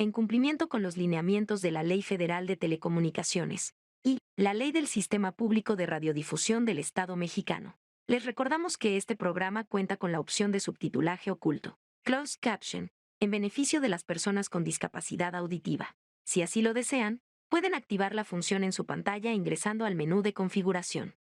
en cumplimiento con los lineamientos de la Ley Federal de Telecomunicaciones y la Ley del Sistema Público de Radiodifusión del Estado mexicano. Les recordamos que este programa cuenta con la opción de subtitulaje oculto, closed caption, en beneficio de las personas con discapacidad auditiva. Si así lo desean, pueden activar la función en su pantalla ingresando al menú de configuración.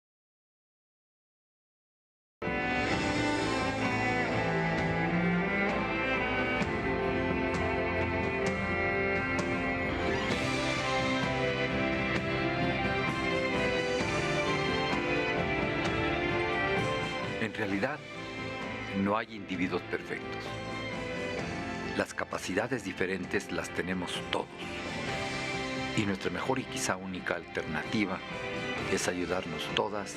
En realidad, no hay individuos perfectos. Las capacidades diferentes las tenemos todos. Y nuestra mejor y quizá única alternativa es ayudarnos todas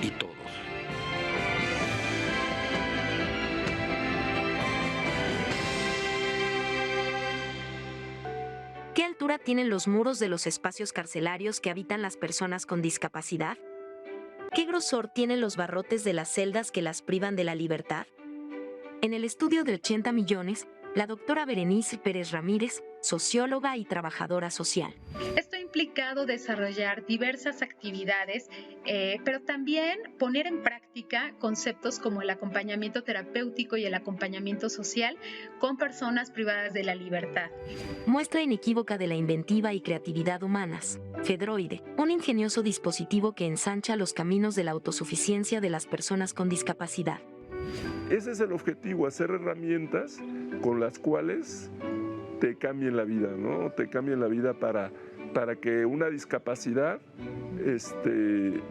y todos. ¿Qué altura tienen los muros de los espacios carcelarios que habitan las personas con discapacidad? ¿Qué grosor tienen los barrotes de las celdas que las privan de la libertad? En el estudio de 80 millones, la doctora Berenice Pérez Ramírez, socióloga y trabajadora social. Esto ha implicado desarrollar diversas actividades, pero también poner en práctica conceptos como el acompañamiento terapéutico y el acompañamiento social con personas privadas de la libertad. Muestra inequívoca de la inventiva y creatividad humanas. Fedroide, un ingenioso dispositivo que ensancha los caminos de la autosuficiencia de las personas con discapacidad. Ese es el objetivo, hacer herramientas con las cuales te cambien la vida, ¿no? Te cambien la vida para que una discapacidad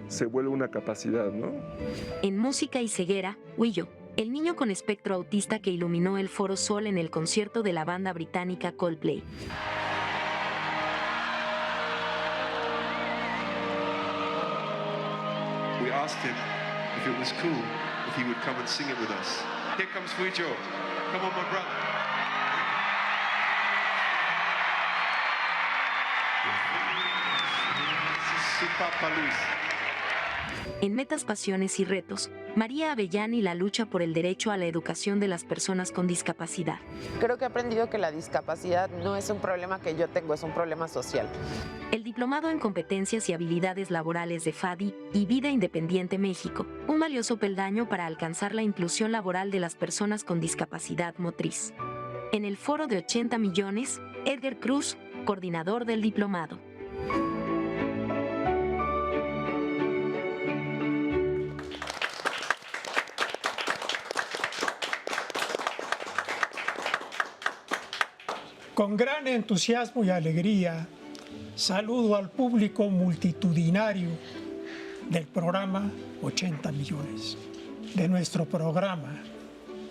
se vuelva una capacidad, ¿no? En música y ceguera, Huillo, el niño con espectro autista que iluminó el Foro Sol en el concierto de la banda británica Coldplay. We asked him if it was cool if he would come and sing it with us. Here comes Huijo. Come on, my brother. Su Papa Luis. En Metas, Pasiones y Retos, María Avellán y la lucha por el derecho a la educación de las personas con discapacidad. Creo que he aprendido que la discapacidad no es un problema que yo tengo, es un problema social. El Diplomado en Competencias y Habilidades Laborales de FADI y Vida Independiente México, un valioso peldaño para alcanzar la inclusión laboral de las personas con discapacidad motriz. En el foro de 80 millones, Edgar Cruz, coordinador del diplomado. Con gran entusiasmo y alegría, saludo al público multitudinario del programa 80 millones, de nuestro programa,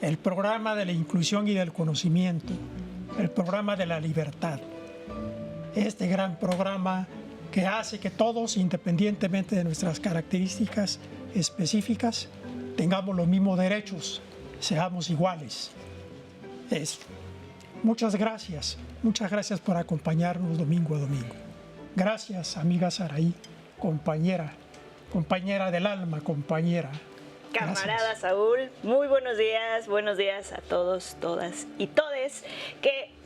el programa de la inclusión y del conocimiento, el programa de la libertad. Este gran programa que hace que todos, independientemente de nuestras características específicas, tengamos los mismos derechos, seamos iguales. Muchas gracias por acompañarnos domingo a domingo. Gracias, amiga Saraí, compañera del alma, compañera. Camarada Gracias. Saúl, muy buenos días a todos, todas y todes,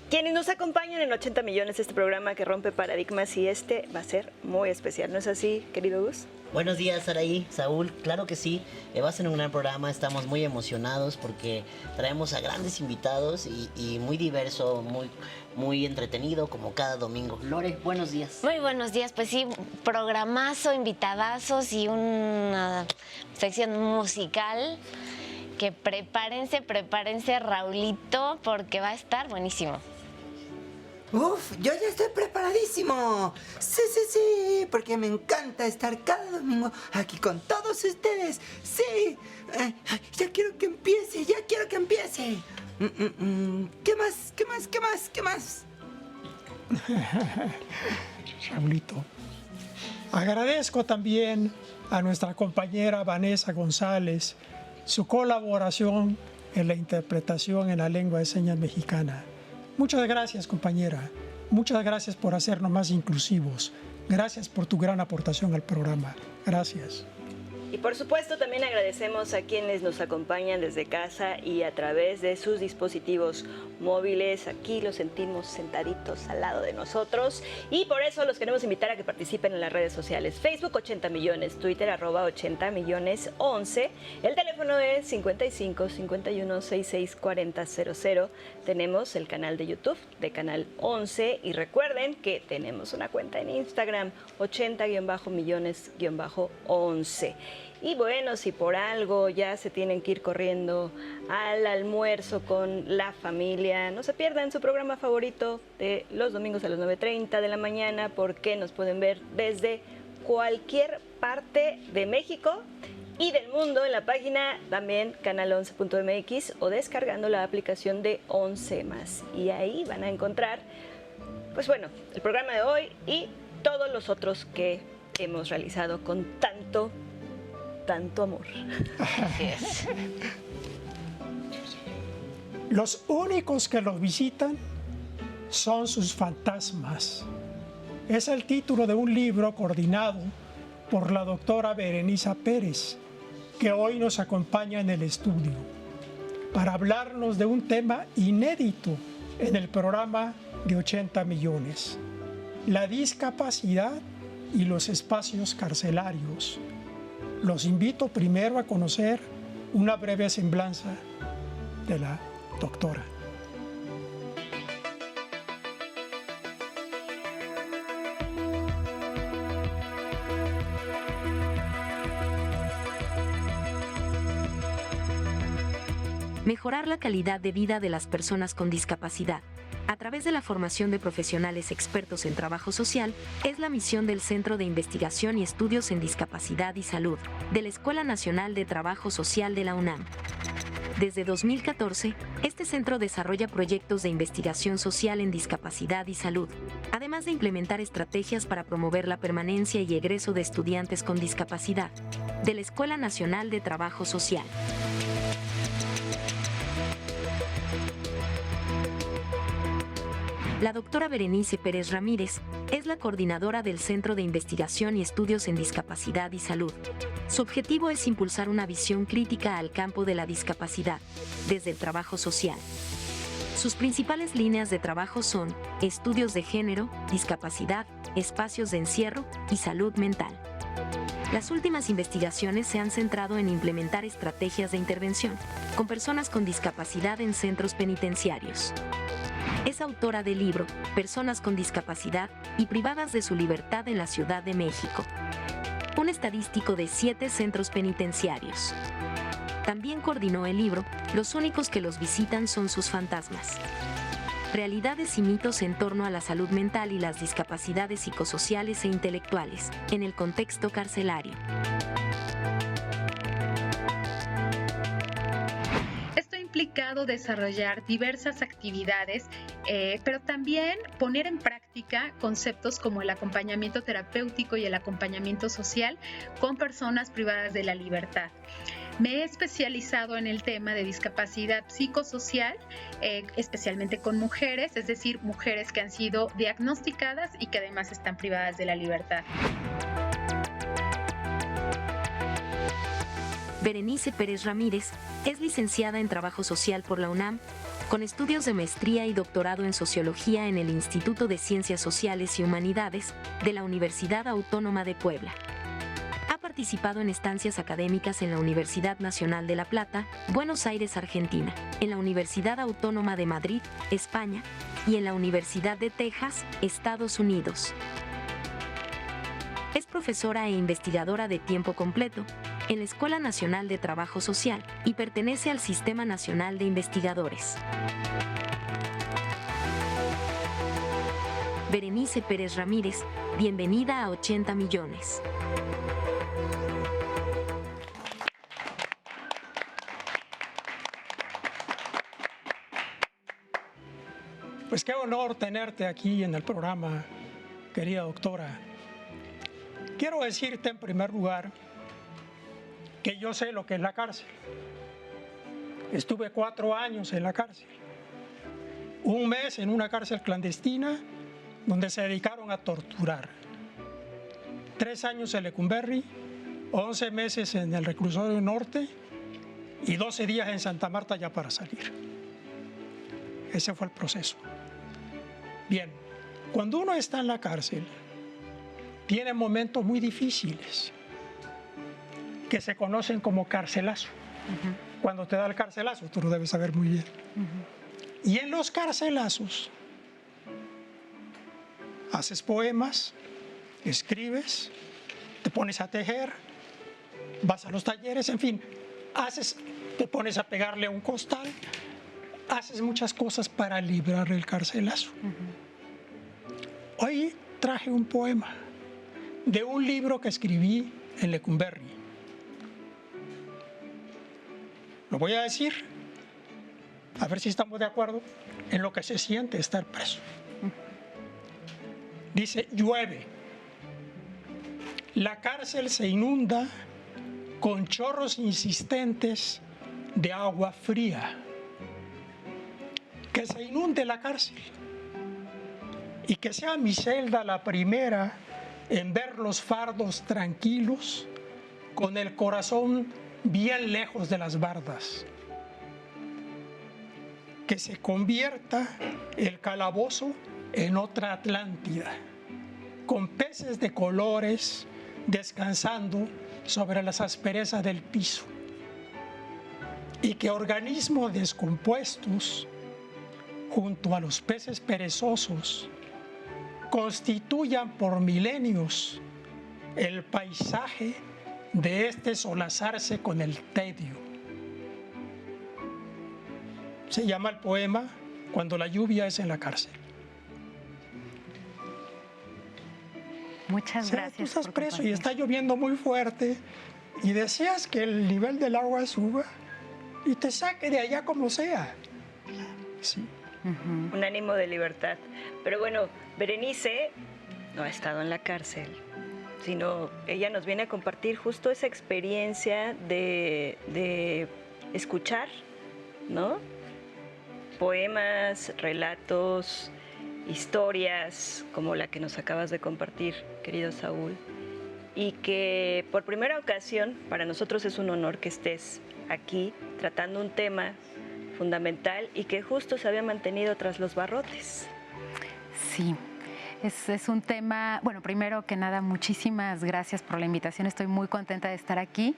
quienes nos acompañan en 80 millones, este programa que rompe paradigmas, y este va a ser muy especial, ¿no es así, querido Gus? Buenos días, Saraí, Saúl, claro que sí, va a ser un gran programa, estamos muy emocionados porque traemos a grandes invitados y muy diverso, muy entretenido como cada domingo. Lore, buenos días. Muy buenos días, pues sí, programazo, invitadazos y una sección musical que prepárense Raulito, porque va a estar buenísimo. Uf, yo ya estoy preparadísimo. Sí, porque me encanta estar cada domingo aquí con todos ustedes. Sí, ya quiero que empiece. ¿Qué más? Raulito. Agradezco también a nuestra compañera Vanessa González su colaboración en la interpretación en la lengua de señas mexicana. Muchas gracias, compañera. Muchas gracias por hacernos más inclusivos. Gracias por tu gran aportación al programa. Gracias. Y por supuesto también agradecemos a quienes nos acompañan desde casa y a través de sus dispositivos móviles, aquí los sentimos sentaditos al lado de nosotros y por eso los queremos invitar a que participen en las redes sociales. Facebook 80 millones, Twitter @80 millones 11, el teléfono es 55 51 66 40 00. Tenemos el canal de YouTube de Canal 11 y recuerden que tenemos una cuenta en Instagram 80-millones-11. Y bueno, si por algo ya se tienen que ir corriendo al almuerzo con la familia, no se pierdan su programa favorito de los domingos a las 9:30 de la mañana, porque nos pueden ver desde cualquier parte de México y del mundo en la página también canal11.mx o descargando la aplicación de 11+. Y ahí van a encontrar, pues bueno, el programa de hoy y todos los otros que hemos realizado con tanto amor. Así es. Los únicos que los visitan son sus fantasmas. Es el título de un libro coordinado por la doctora Berenice Pérez, que hoy nos acompaña en el estudio para hablarnos de un tema inédito en el programa de 80 millones, la discapacidad y los espacios carcelarios. Los invito primero a conocer una breve semblanza de la doctora. Mejorar la calidad de vida de las personas con discapacidad a través de la formación de profesionales expertos en trabajo social es la misión del Centro de Investigación y Estudios en Discapacidad y Salud de la Escuela Nacional de Trabajo Social de la UNAM. Desde 2014, este centro desarrolla proyectos de investigación social en discapacidad y salud, además de implementar estrategias para promover la permanencia y egreso de estudiantes con discapacidad de la Escuela Nacional de Trabajo Social. La doctora Berenice Pérez Ramírez es la coordinadora del Centro de Investigación y Estudios en Discapacidad y Salud. Su objetivo es impulsar una visión crítica al campo de la discapacidad, desde el trabajo social. Sus principales líneas de trabajo son estudios de género, discapacidad, espacios de encierro y salud mental. Las últimas investigaciones se han centrado en implementar estrategias de intervención con personas con discapacidad en centros penitenciarios. Es autora del libro Personas con discapacidad y privadas de su libertad en la Ciudad de México, un estadístico de 7 centros penitenciarios. También coordinó el libro Los únicos que los visitan son sus fantasmas. Realidades y mitos en torno a la salud mental y las discapacidades psicosociales e intelectuales en el contexto carcelario. Implicado desarrollar diversas actividades, pero también poner en práctica conceptos como el acompañamiento terapéutico y el acompañamiento social con personas privadas de la libertad. Me he especializado en el tema de discapacidad psicosocial, especialmente con mujeres, es decir, mujeres que han sido diagnosticadas y que además están privadas de la libertad. Berenice Pérez Ramírez es licenciada en Trabajo Social por la UNAM, con estudios de maestría y doctorado en Sociología en el Instituto de Ciencias Sociales y Humanidades de la Universidad Autónoma de Puebla. Ha participado en estancias académicas en la Universidad Nacional de La Plata, Buenos Aires, Argentina, en la Universidad Autónoma de Madrid, España, y en la Universidad de Texas, Estados Unidos. Es profesora e investigadora de tiempo completo en la Escuela Nacional de Trabajo Social y pertenece al Sistema Nacional de Investigadores. Berenice Pérez Ramírez, bienvenida a 80 millones. Pues qué honor tenerte aquí en el programa, querida doctora. Quiero decirte en primer lugar que yo sé lo que es la cárcel. Estuve 4 años en la cárcel. 1 mes en una cárcel clandestina donde se dedicaron a torturar. 3 años en Lecumberri, 11 meses en el reclusorio norte y 12 días en Santa Marta ya para salir. Ese fue el proceso. Bien, cuando uno está en la cárcel, tiene momentos muy difíciles que se conocen como carcelazo. Cuando te da el carcelazo, tú lo debes saber muy bien. Y en los carcelazos, haces poemas, escribes, te pones a tejer, vas a los talleres, en fin, te pones a pegarle a un costal, haces muchas cosas para librar el carcelazo. Hoy traje un poema de un libro que escribí en Lecumberri. Lo voy a decir, a ver si estamos de acuerdo en lo que se siente estar preso. Dice, llueve. La cárcel se inunda con chorros insistentes de agua fría. Que se inunde la cárcel y que sea mi celda la primera en ver los fardos tranquilos con el corazón bien lejos de las bardas. Que se convierta el calabozo en otra Atlántida, con peces de colores descansando sobre las asperezas del piso. Y que organismos descompuestos, junto a los peces perezosos, constituyan por milenios el paisaje de este solazarse con el tedio. Se llama el poema Cuando la lluvia es en la cárcel. Muchas gracias. Tú estás por preso compartir. y está lloviendo muy fuerte y deseas que el nivel del agua suba y te saque de allá como sea. Sí. Un ánimo de libertad. Pero bueno, Berenice no ha estado en la cárcel, sino ella nos viene a compartir justo esa experiencia de escuchar, ¿no? Poemas, relatos, historias como la que nos acabas de compartir, querido Saúl, y que por primera ocasión para nosotros es un honor que estés aquí tratando un tema fundamental y que justo se había mantenido tras los barrotes. Sí. Es un tema, bueno, primero que nada, muchísimas gracias por la invitación, estoy muy contenta de estar aquí.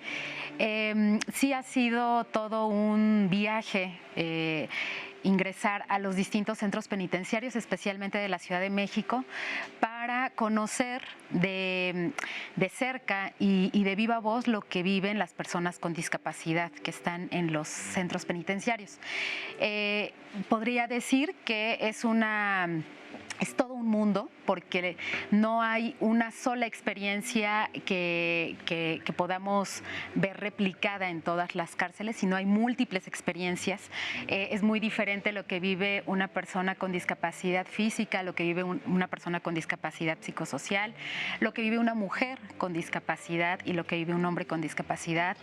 Sí ha sido todo un viaje ingresar a los distintos centros penitenciarios, especialmente de la Ciudad de México, para conocer de cerca y de viva voz lo que viven las personas con discapacidad que están en los centros penitenciarios. Podría decir que es todo un mundo, porque no hay una sola experiencia que podamos ver replicada en todas las cárceles, sino hay múltiples experiencias. Es muy diferente lo que vive una persona con discapacidad física, lo que vive una persona con discapacidad psicosocial, lo que vive una mujer con discapacidad y lo que vive un hombre con discapacidad.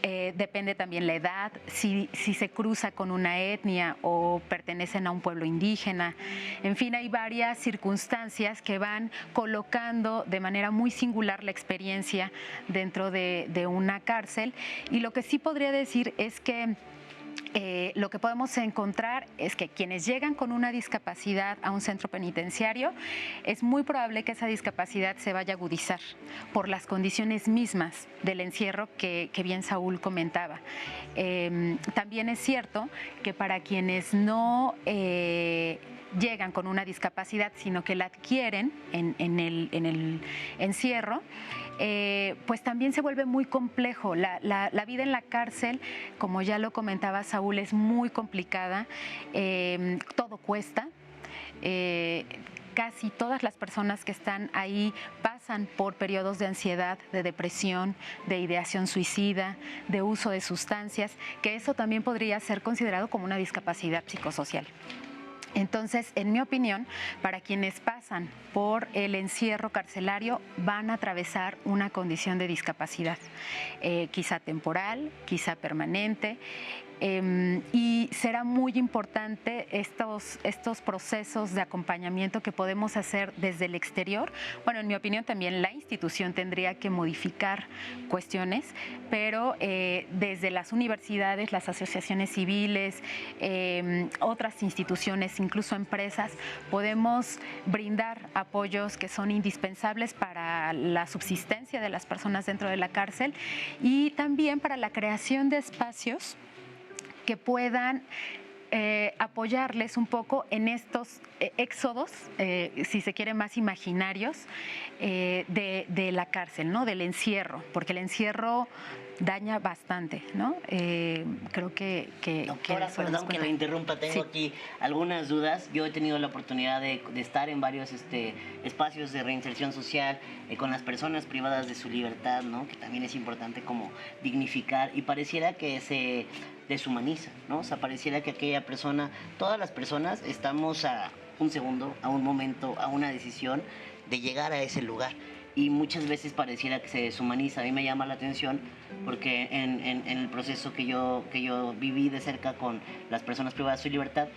Depende también la edad, si se cruza con una etnia o pertenecen a un pueblo indígena. En fin, hay varias circunstancias que van colocando de manera muy singular la experiencia dentro de una cárcel. Y lo que sí podría decir es que lo que podemos encontrar es que quienes llegan con una discapacidad a un centro penitenciario, es muy probable que esa discapacidad se vaya a agudizar por las condiciones mismas del encierro que bien Saúl comentaba. También es cierto que para quienes no llegan con una discapacidad, sino que la adquieren en el encierro, pues también se vuelve muy complejo. La vida en la cárcel, como ya lo comentaba Saúl, es muy complicada, todo cuesta. Casi todas las personas que están ahí pasan por periodos de ansiedad, de depresión, de ideación suicida, de uso de sustancias, que eso también podría ser considerado como una discapacidad psicosocial. Entonces, en mi opinión, para quienes pasan por el encierro carcelario van a atravesar una condición de discapacidad, quizá temporal, quizá permanente, Y será muy importante estos procesos de acompañamiento que podemos hacer desde el exterior. Bueno, en mi opinión también la institución tendría que modificar cuestiones, pero desde las universidades, las asociaciones civiles, otras instituciones, incluso empresas, podemos brindar apoyos que son indispensables para la subsistencia de las personas dentro de la cárcel y también para la creación de espacios que puedan apoyarles un poco en estos éxodos, si se quiere, más imaginarios de la cárcel, ¿no? Del encierro, porque el encierro daña bastante, ¿no? Creo que Doctora, perdón que la interrumpa, tengo aquí algunas dudas. Yo he tenido la oportunidad de estar en varios espacios de reinserción social con las personas privadas de su libertad, ¿no? Que también es importante como dignificar, y pareciera que se deshumaniza, ¿no? O sea, pareciera que aquella persona, todas las personas estamos a un segundo, a un momento, a una decisión de llegar a ese lugar. Y muchas veces pareciera que se deshumaniza. A mí me llama la atención porque en el proceso que yo viví de cerca con las personas privadas de su libertad,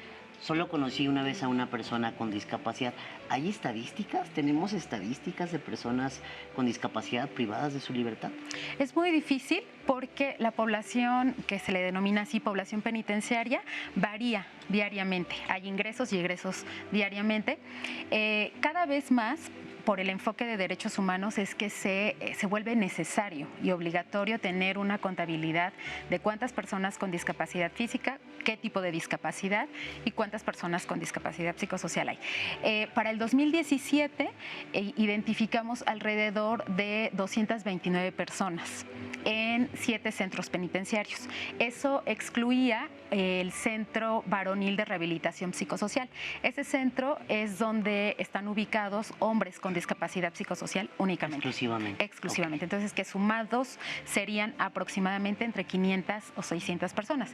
solo conocí una vez a una persona con discapacidad. ¿Hay estadísticas? ¿Tenemos estadísticas de personas con discapacidad privadas de su libertad? Es muy difícil porque la población, que se le denomina así población penitenciaria, varía diariamente. Hay ingresos y egresos diariamente. Cada vez más, por el enfoque de derechos humanos, es que se vuelve necesario y obligatorio tener una contabilidad de cuántas personas con discapacidad física, qué tipo de discapacidad y cuántas personas con discapacidad psicosocial hay. Para el 2017 identificamos alrededor de 229 personas en 7 centros penitenciarios. Eso excluía el Centro Varonil de Rehabilitación Psicosocial. Ese centro es donde están ubicados hombres con discapacidad psicosocial únicamente. Exclusivamente. Exclusivamente. Okay. Entonces, que sumados serían aproximadamente entre 500 o 600 personas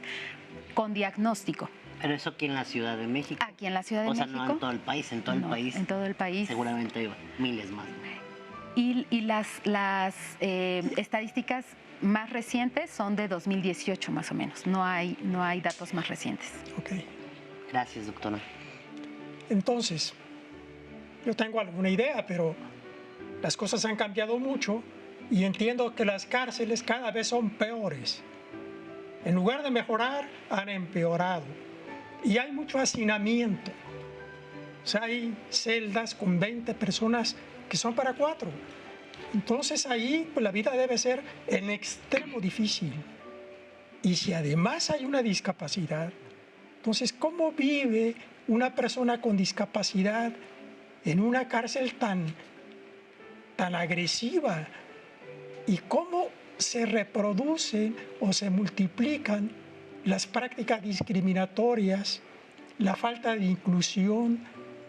con diagnóstico. Pero eso aquí en la Ciudad de México. Aquí en la Ciudad de México. O sea, no en todo el país, en todo el país. En todo el país. Seguramente hay miles más. Y las estadísticas más recientes son de 2018 más o menos. No hay datos más recientes. Ok. Gracias, doctora. Entonces, yo tengo alguna idea, pero las cosas han cambiado mucho y entiendo que las cárceles cada vez son peores. En lugar de mejorar, han empeorado. Y hay mucho hacinamiento. O sea, hay celdas con 20 personas que son para 4. Entonces ahí pues, la vida debe ser en extremo difícil. Y si además hay una discapacidad, entonces ¿cómo vive una persona con discapacidad en una cárcel tan agresiva? ¿Y cómo se reproducen o se multiplican las prácticas discriminatorias, la falta de inclusión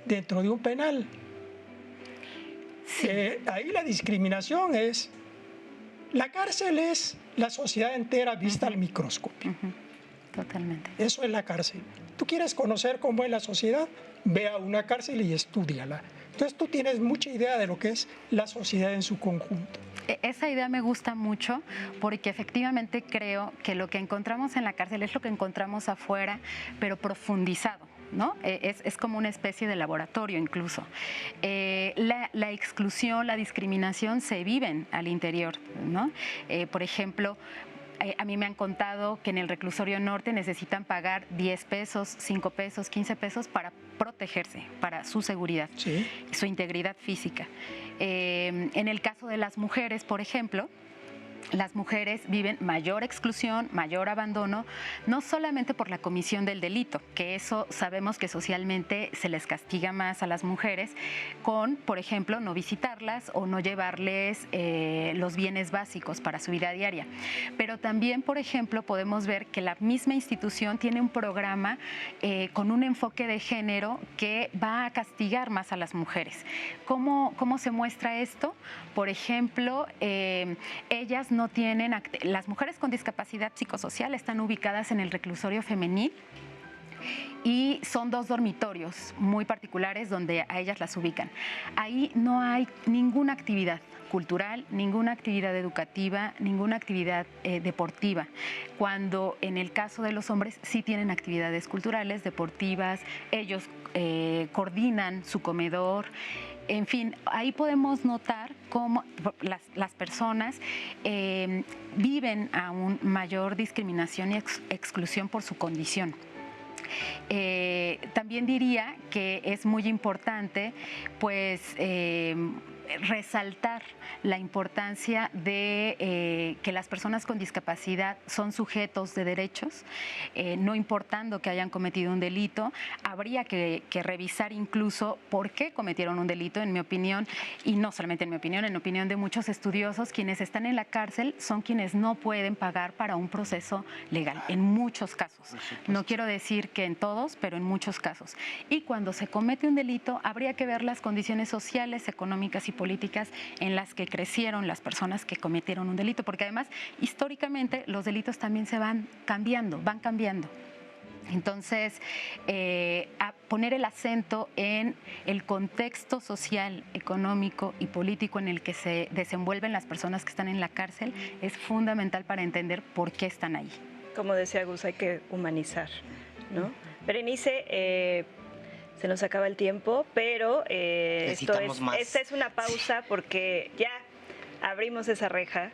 dentro de un penal? Sí. Ahí la discriminación es, la cárcel es la sociedad entera vista al microscopio. Totalmente. Eso es la cárcel. Tú quieres conocer cómo es la sociedad, ve a una cárcel y estúdiala. Entonces tú tienes mucha idea de lo que es la sociedad en su conjunto. Esa idea me gusta mucho porque efectivamente creo que lo que encontramos en la cárcel es lo que encontramos afuera, pero profundizado, ¿no? Es como una especie de laboratorio incluso. La exclusión, la discriminación se viven al interior, ¿no? Por ejemplo, a mí me han contado que en el reclusorio norte necesitan pagar 10 pesos, 5 pesos, 15 pesos para protegerse, para su seguridad, ¿sí? Su integridad física. En el caso de las mujeres, por ejemplo, las mujeres viven mayor exclusión, mayor abandono, no solamente por la comisión del delito, que eso sabemos que socialmente se les castiga más a las mujeres, con, por ejemplo, no visitarlas o no llevarles los bienes básicos para su vida diaria. Pero también, por ejemplo, podemos ver que la misma institución tiene un programa con un enfoque de género que va a castigar más a las mujeres. ¿Cómo se muestra esto? Por ejemplo, ellas no tienen, las mujeres con discapacidad psicosocial están ubicadas en el reclusorio femenil y son 2 dormitorios muy particulares donde a ellas las ubican. Ahí no hay ninguna actividad cultural, ninguna actividad educativa, ninguna actividad deportiva, cuando en el caso de los hombres sí tienen actividades culturales, deportivas, ellos coordinan su comedor. En fin, ahí podemos notar cómo las personas viven aún mayor discriminación y exclusión por su condición. También diría que es muy importante, pues, resaltar la importancia de que las personas con discapacidad son sujetos de derechos, no importando que hayan cometido un delito. Habría que revisar incluso por qué cometieron un delito, en mi opinión, y no solamente en mi opinión, en opinión de muchos estudiosos. Quienes están en la cárcel son quienes no pueden pagar para un proceso legal, en muchos casos. No quiero decir que en todos, pero en muchos casos. Y cuando se comete un delito, habría que ver las condiciones sociales, económicas y políticas en las que crecieron las personas que cometieron un delito, porque además históricamente los delitos también se van cambiando. Entonces, a poner el acento en el contexto social, económico y político en el que se desenvuelven las personas que están en la cárcel es fundamental para entender por qué están ahí. Como decía Gus, hay que humanizar, ¿no? Berenice, se nos acaba el tiempo, pero esta es una pausa porque ya abrimos esa reja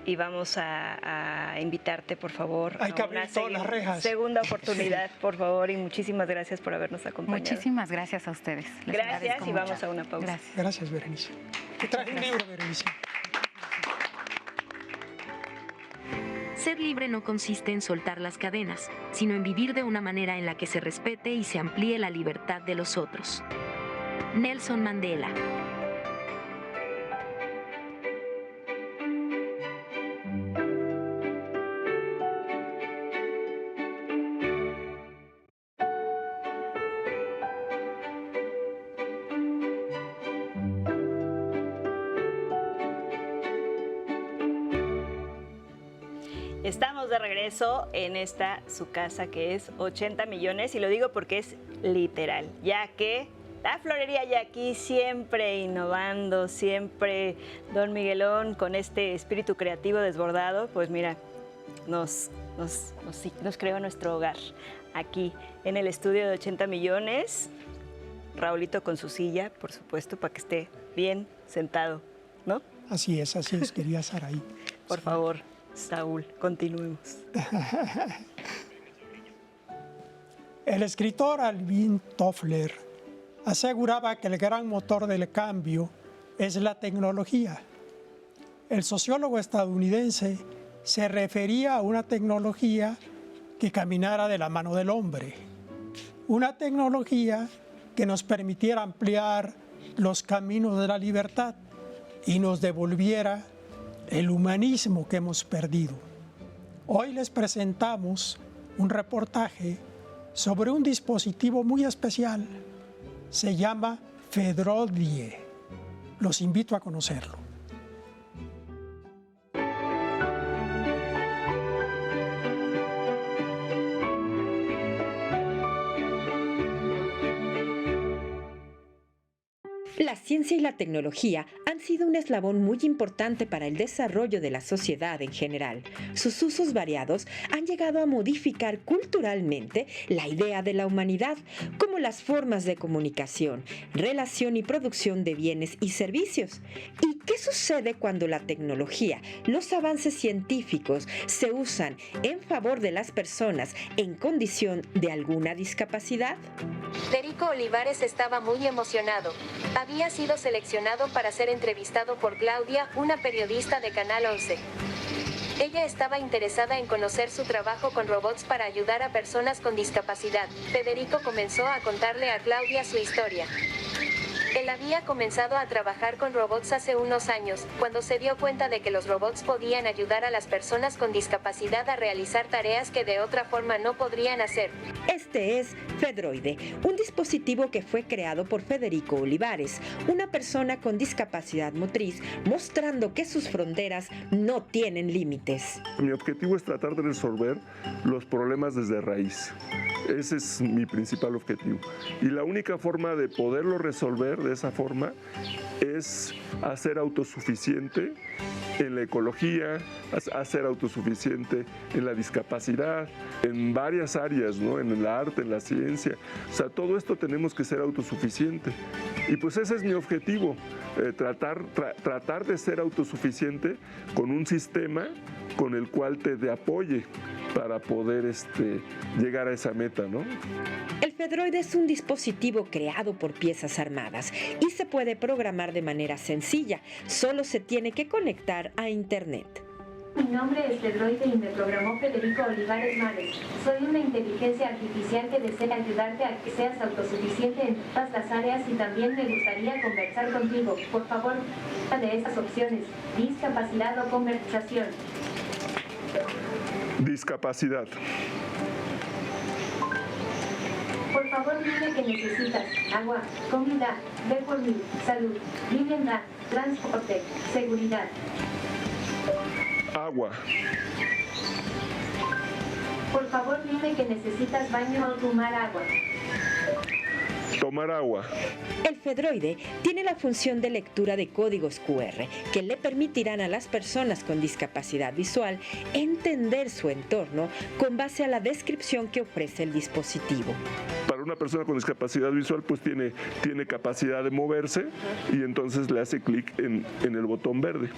y vamos a invitarte, por favor, hay que abrir todas las rejas. Segunda oportunidad, por favor, y muchísimas gracias por habernos acompañado. Muchísimas gracias a ustedes. Gracias y vamos a una pausa. Gracias, Berenice. Te traje un libro, Berenice. Ser libre no consiste en soltar las cadenas, sino en vivir de una manera en la que se respete y se amplíe la libertad de los otros. Nelson Mandela. Estamos de regreso en esta su casa que es 80 millones y lo digo porque es literal, ya que la florería Yaqui siempre innovando, siempre Don Miguelón con este espíritu creativo desbordado, pues mira, nos creó nuestro hogar aquí en el estudio de 80 millones. Raulito con su silla, por supuesto, para que esté bien sentado, ¿no? Así es, quería Saraí. Por favor. Saúl, continuemos. El escritor Alvin Toffler aseguraba que el gran motor del cambio es la tecnología. El sociólogo estadounidense se refería a una tecnología que caminara de la mano del hombre, una tecnología que nos permitiera ampliar los caminos de la libertad y nos devolviera el humanismo que hemos perdido. Hoy les presentamos un reportaje sobre un dispositivo muy especial. Se llama Fedrodie. Los invito a conocerlo. La ciencia y la tecnología han sido un eslabón muy importante para el desarrollo de la sociedad en general. Sus usos variados han llegado a modificar culturalmente la idea de la humanidad, como las formas de comunicación, relación y producción de bienes y servicios. ¿Y qué sucede cuando la tecnología, los avances científicos se usan en favor de las personas en condición de alguna discapacidad? Federico Olivares estaba muy emocionado. Había sido seleccionado para ser entrevistado por Claudia, una periodista de Canal 11. Ella estaba interesada en conocer su trabajo con robots para ayudar a personas con discapacidad. Federico comenzó a contarle a Claudia su historia. Él había comenzado a trabajar con robots hace unos años, cuando se dio cuenta de que los robots podían ayudar a las personas con discapacidad a realizar tareas que de otra forma no podrían hacer. Este es Fedroide, un dispositivo que fue creado por Federico Olivares, una persona con discapacidad motriz, mostrando que sus fronteras no tienen límites. Mi objetivo es tratar de resolver los problemas desde raíz. Ese es mi principal objetivo. Y la única forma de poderlo resolver de esa forma es hacer autosuficiente en la ecología, a ser autosuficiente en la discapacidad, en varias áreas, ¿no? En el arte, en la ciencia. O sea, todo esto tenemos que ser autosuficiente. Y pues ese es mi objetivo, tratar de ser autosuficiente con un sistema con el cual te apoye para poder llegar a esa meta, ¿no? El Fedroid es un dispositivo creado por piezas armadas y se puede programar de manera sencilla. Solo se tiene que conectar a Internet. Mi nombre es Fedroide y me programó Federico Olivares Mares. Soy una inteligencia artificial que desea ayudarte a que seas autosuficiente en todas las áreas y también me gustaría conversar contigo. Por favor, una de esas opciones, discapacidad o conversación. Discapacidad. Por favor, dime que necesitas agua, comida, ve por mí, salud, vivienda, transporte, seguridad. Agua. Por favor, dime que necesitas baño o tomar agua. Tomar agua. El Fedroide tiene la función de lectura de códigos QR que le permitirán a las personas con discapacidad visual entender su entorno con base a la descripción que ofrece el dispositivo. Para una persona con discapacidad visual pues tiene capacidad de moverse y entonces le hace clic en el botón verde.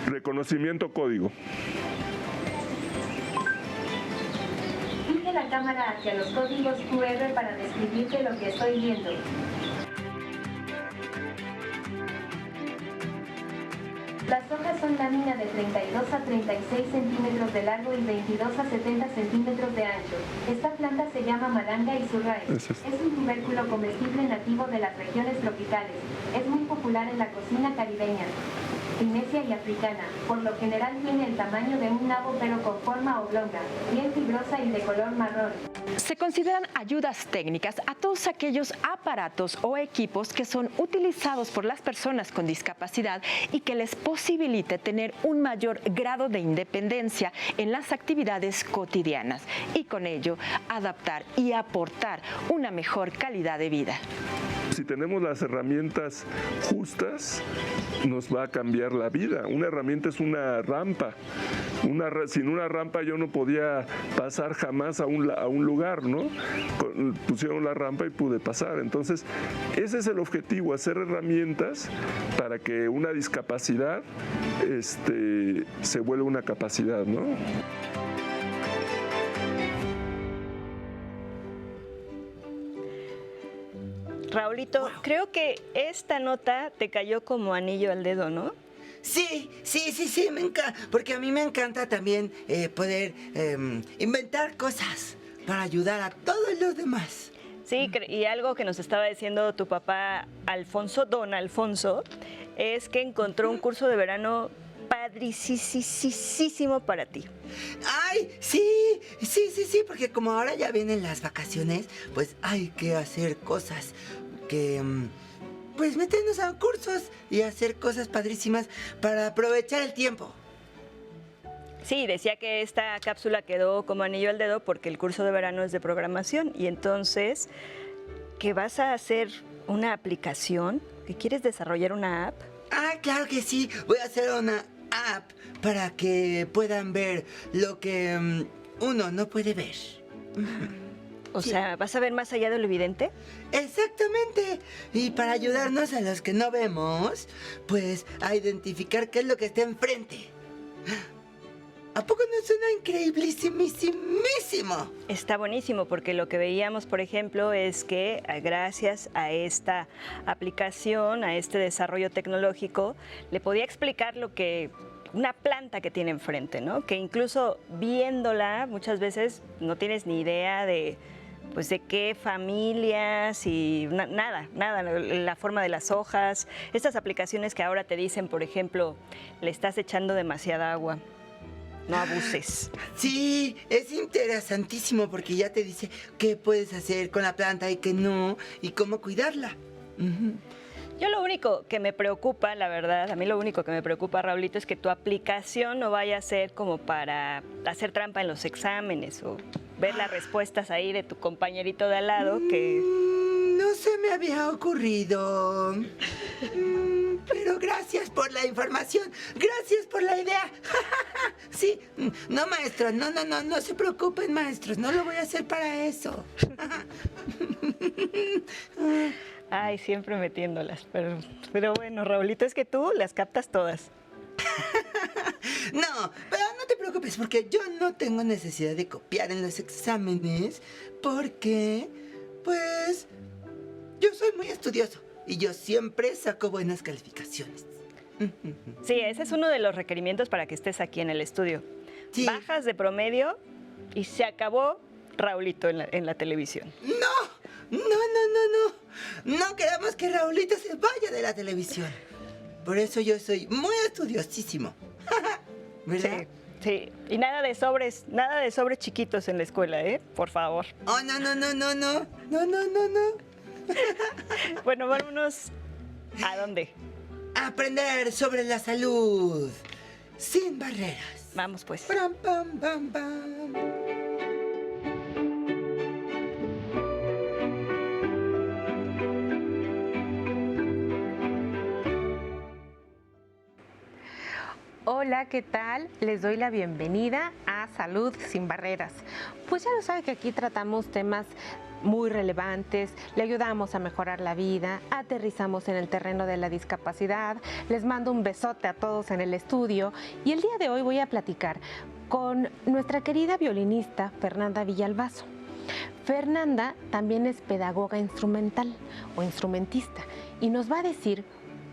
Reconocimiento código. Dirige la cámara hacia los códigos QR para describirte lo que estoy viendo. Las hojas son lámina de 32 a 36 centímetros de largo y 22 a 70 centímetros de ancho. Esta planta se llama malanga y su raíz. Es un tubérculo comestible nativo de las regiones tropicales. Es muy popular en la cocina caribeña, polinesia y africana. Por lo general tiene el tamaño de un nabo pero con forma oblonga, bien fibrosa y de color marrón. Se consideran ayudas técnicas a todos aquellos aparatos o equipos que son utilizados por las personas con discapacidad y que les posibilite tener un mayor grado de independencia en las actividades cotidianas y con ello adaptar y aportar una mejor calidad de vida. Si tenemos las herramientas justas, nos va a cambiar la vida. Una herramienta es una rampa. Sin una rampa yo no podía pasar jamás a un lugar, ¿no? Pusieron la rampa y pude pasar. Entonces, ese es el objetivo, hacer herramientas para que una discapacidad se vuelva una capacidad, ¿no? Raulito, creo que esta nota te cayó como anillo al dedo, ¿no? Sí, me encanta, porque a mí me encanta también poder inventar cosas para ayudar a todos los demás. Sí, y algo que nos estaba diciendo tu papá Alfonso, don Alfonso, es que encontró un curso de verano padricísimo para ti. ¡Ay, sí! Porque como ahora ya vienen las vacaciones, pues hay que hacer cosas que... pues meternos a cursos y hacer cosas padrísimas para aprovechar el tiempo. Sí, decía que esta cápsula quedó como anillo al dedo porque el curso de verano es de programación y entonces que vas a hacer una aplicación, que quieres desarrollar una app. Ah, claro que sí, voy a hacer una app para que puedan ver lo que uno no puede ver. O sea, ¿vas a ver más allá de lo evidente? Exactamente. Y para ayudarnos a los que no vemos, pues a identificar qué es lo que está enfrente. ¿A poco no suena increíblissimísimo? Está buenísimo porque lo que veíamos, por ejemplo, es que gracias a esta aplicación, a este desarrollo tecnológico, le podía explicar lo que una planta que tiene enfrente, ¿no? Que incluso viéndola muchas veces no tienes ni idea de qué familias y nada, la forma de las hojas. Estas aplicaciones que ahora te dicen, por ejemplo, le estás echando demasiada agua. No abuses. Sí, es interesantísimo porque ya te dice qué puedes hacer con la planta y qué no, y cómo cuidarla. Yo lo único que me preocupa, la verdad, a mí lo único que me preocupa, Raulito, es que tu aplicación no vaya a ser como para hacer trampa en los exámenes o ver las respuestas ahí de tu compañerito de al lado que... No se me había ocurrido. Pero gracias por la información. Gracias por la idea. Sí, no, maestros, no se preocupen, maestros. No lo voy a hacer para eso. Ay, siempre metiéndolas. Pero bueno, Raulito, es que tú las captas todas. No, pero no te preocupes, porque yo no tengo necesidad de copiar en los exámenes, porque, pues, yo soy muy estudioso y yo siempre saco buenas calificaciones. Sí, ese es uno de los requerimientos para que estés aquí en el estudio. Sí. Bajas de promedio y se acabó Raulito en la televisión. No queremos que Raulito se vaya de la televisión. Por eso yo soy muy estudiosísimo. ¿Verdad? Sí. Y nada de sobres chiquitos en la escuela, ¿eh? Por favor. Oh, no. Bueno, vámonos. ¿A dónde? A aprender sobre la salud sin barreras. Vamos pues. Pam, pam, pam, pam. Hola, ¿qué tal? Les doy la bienvenida a Salud sin Barreras. Pues ya lo saben que aquí tratamos temas muy relevantes, le ayudamos a mejorar la vida, aterrizamos en el terreno de la discapacidad, les mando un besote a todos en el estudio y el día de hoy voy a platicar con nuestra querida violinista Fernanda Villalbazo. Fernanda también es pedagoga instrumental o instrumentista y nos va a decir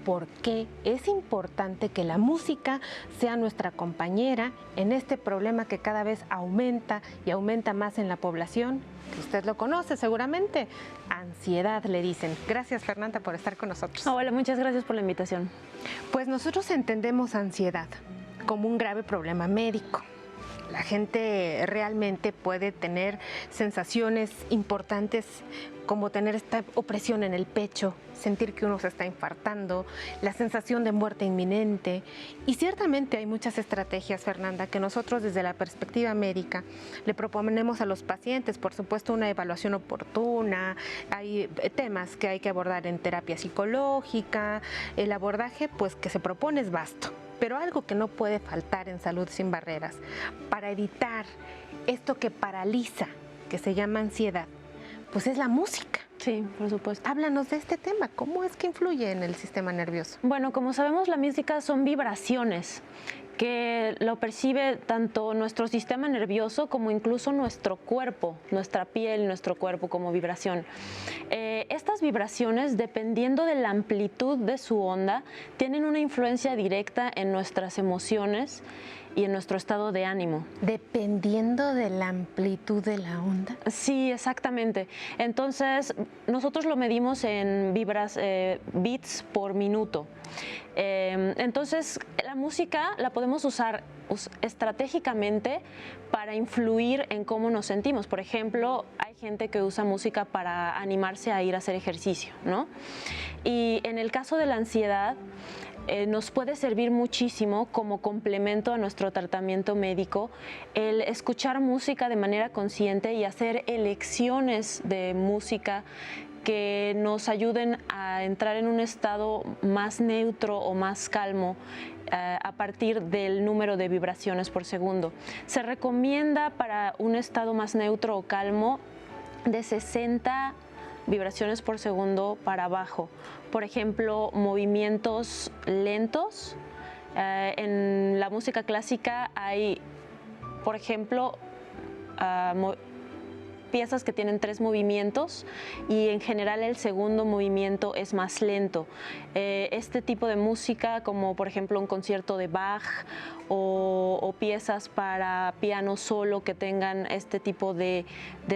por qué es importante que la música sea nuestra compañera en este problema que cada vez aumenta y aumenta más en la población. Usted lo conoce seguramente, ansiedad le dicen. Gracias, Fernanda, por estar con nosotros. Hola, muchas gracias por la invitación. Pues nosotros entendemos ansiedad como un grave problema médico. La gente realmente puede tener sensaciones importantes como tener esta opresión en el pecho, sentir que uno se está infartando, la sensación de muerte inminente. Y ciertamente hay muchas estrategias, Fernanda, que nosotros desde la perspectiva médica le proponemos a los pacientes. Por supuesto, una evaluación oportuna, hay temas que hay que abordar en terapia psicológica, el abordaje pues que se propone es vasto. Pero algo que no puede faltar en Salud sin Barreras, para evitar esto que paraliza, que se llama ansiedad, pues es la música. Sí, por supuesto. Háblanos de este tema, ¿cómo es que influye en el sistema nervioso? Bueno, como sabemos, la música son vibraciones que lo percibe tanto nuestro sistema nervioso como incluso nuestro cuerpo, nuestra piel, nuestro cuerpo como vibración. Estas vibraciones, dependiendo de la amplitud de su onda, tienen una influencia directa en nuestras emociones y en nuestro estado de ánimo. ¿Dependiendo de la amplitud de la onda? Sí, exactamente. Entonces, nosotros lo medimos en beats por minuto. Entonces, la música la podemos usar estratégicamente para influir en cómo nos sentimos. Por ejemplo, hay gente que usa música para animarse a ir a hacer ejercicio, ¿no? Y en el caso de la ansiedad, nos puede servir muchísimo como complemento a nuestro tratamiento médico el escuchar música de manera consciente y hacer elecciones de música que nos ayuden a entrar en un estado más neutro o más calmo a partir del número de vibraciones por segundo. Se recomienda para un estado más neutro o calmo de 60 vibraciones por segundo para abajo. Por ejemplo, movimientos lentos. En la música clásica hay, por ejemplo, piezas que tienen 3 movimientos y en general el segundo movimiento es más lento. Este tipo de música, como por ejemplo un concierto de Bach o piezas para piano solo que tengan este tipo de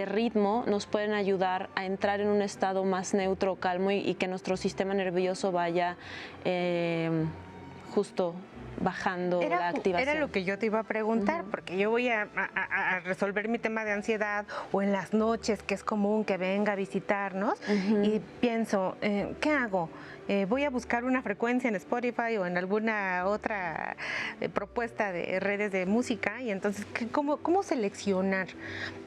ritmo, nos pueden ayudar a entrar en un estado más neutro, calmo y que nuestro sistema nervioso vaya justo bajando la activación. Era lo que yo te iba a preguntar, porque yo voy a resolver mi tema de ansiedad o en las noches, que es común que venga a visitarnos, y pienso, ¿qué hago? voy a buscar una frecuencia en Spotify o en alguna otra propuesta de redes de música, y entonces, ¿cómo seleccionar?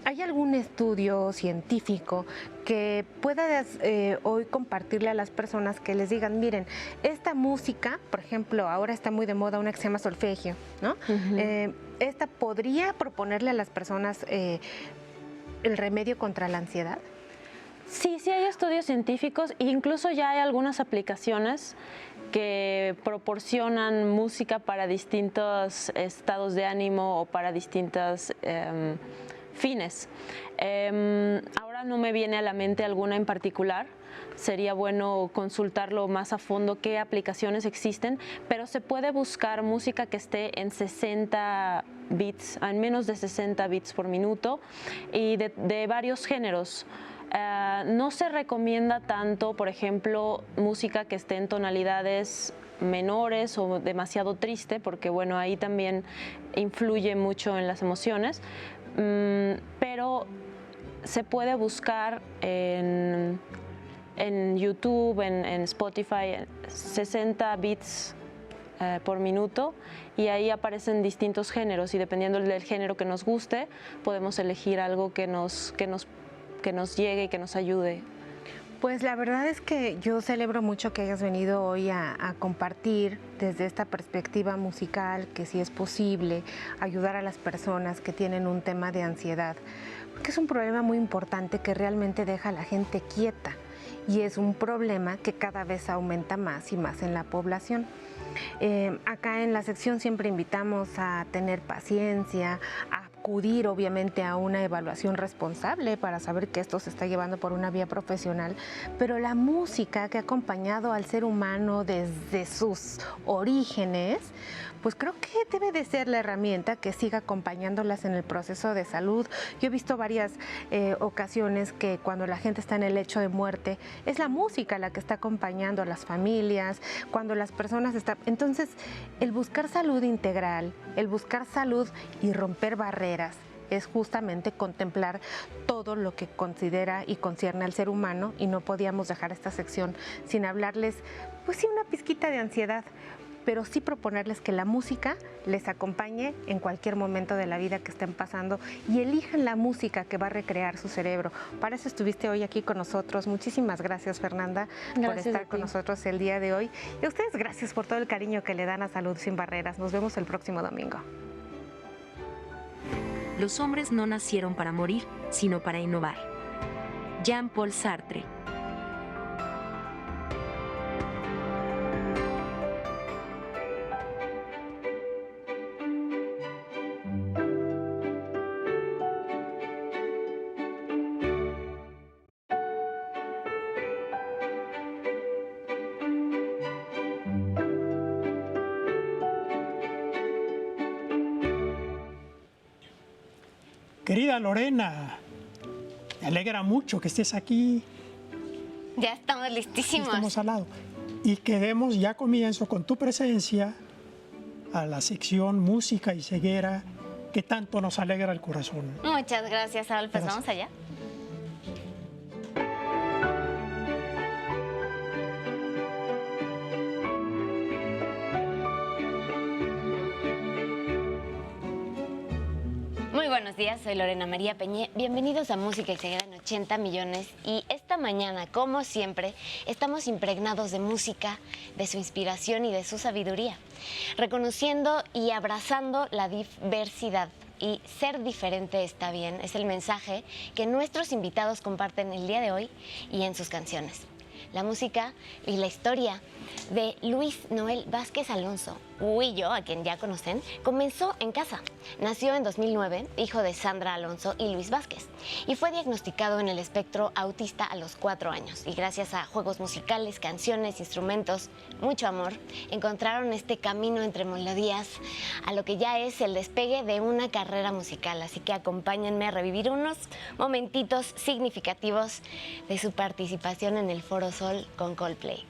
¿Hay algún estudio científico que pueda hoy compartirle a las personas, que les digan, miren, esta música, por ejemplo, ahora está muy de moda una que se llama solfegio, ¿no? ¿Esta podría proponerle a las personas el remedio contra la ansiedad? Sí, sí hay estudios científicos e incluso ya hay algunas aplicaciones que proporcionan música para distintos estados de ánimo o para distintos fines. Ahora no me viene a la mente alguna en particular. Sería bueno consultarlo más a fondo qué aplicaciones existen, pero se puede buscar música que esté en 60 bits, en menos de 60 bits por minuto, y de varios géneros. No se recomienda tanto, por ejemplo, música que esté en tonalidades menores o demasiado triste, porque bueno, ahí también influye mucho en las emociones, pero se puede buscar en YouTube, en Spotify, 60 bits por minuto, y ahí aparecen distintos géneros, y dependiendo del género que nos guste, podemos elegir algo que nos llegue y que nos ayude. Pues la verdad es que yo celebro mucho que hayas venido hoy a compartir desde esta perspectiva musical que sí es posible ayudar a las personas que tienen un tema de ansiedad, porque es un problema muy importante que realmente deja a la gente quieta, y es un problema que cada vez aumenta más y más en la población. Acá en la sección siempre invitamos a tener paciencia, a acudir obviamente a una evaluación responsable para saber que esto se está llevando por una vía profesional, pero la música que ha acompañado al ser humano desde sus orígenes, pues creo que debe de ser la herramienta que siga acompañándolas en el proceso de salud. Yo he visto varias ocasiones que cuando la gente está en el lecho de muerte, es la música la que está acompañando a las familias, cuando las personas están... Entonces, el buscar salud integral, el buscar salud y romper barreras, es justamente contemplar todo lo que considera y concierne al ser humano, y no podíamos dejar esta sección sin hablarles, pues sí, una pizquita de ansiedad, pero sí proponerles que la música les acompañe en cualquier momento de la vida que estén pasando, y elijan la música que va a recrear su cerebro. Para eso estuviste hoy aquí con nosotros. Muchísimas gracias, Fernanda, por estar con nosotros el día de hoy. Y a ustedes, gracias por todo el cariño que le dan a Salud Sin Barreras. Nos vemos el próximo domingo. Los hombres no nacieron para morir, sino para innovar. Jean-Paul Sartre. Querida Lorena, me alegra mucho que estés aquí. Ya estamos listísimos. Estamos al lado. Y que demos ya comienzo con tu presencia a la sección Música y Ceguera, que tanto nos alegra el corazón. Muchas gracias, Saúl. Pues vamos allá. Muy buenos días, soy Lorena María Peñé. Bienvenidos a Música y Ceguera en 80 millones. Y esta mañana, como siempre, estamos impregnados de música, de su inspiración y de su sabiduría, reconociendo y abrazando la diversidad. Y ser diferente está bien, es el mensaje que nuestros invitados comparten el día de hoy y en sus canciones. La música y la historia de Luis Noel Vázquez Alonso, Huillo, a quien ya conocen, comenzó en casa. Nació en 2009, hijo de Sandra Alonso y Luis Vázquez, y fue diagnosticado en el espectro autista a los 4 años. Y gracias a juegos musicales, canciones, instrumentos, mucho amor, encontraron este camino entre melodías a lo que ya es el despegue de una carrera musical. Así que acompáñenme a revivir unos momentitos significativos de su participación en el Foro Sol con Coldplay.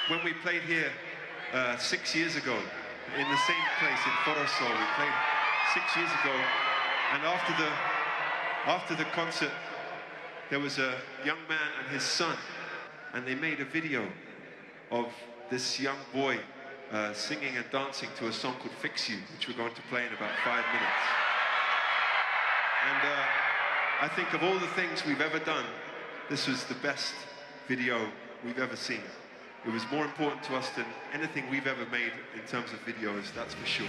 When we played here 6 years ago, in the same place in Foro Sol, we played 6 years ago, and after the concert, there was a young man and his son, and they made a video of this young boy singing and dancing to a song called Fix You, which we're going to play in about 5 minutes. And I think of all the things we've ever done, this was the best video we've ever seen. It was more important to us than anything we've ever made in terms of videos, that's for sure.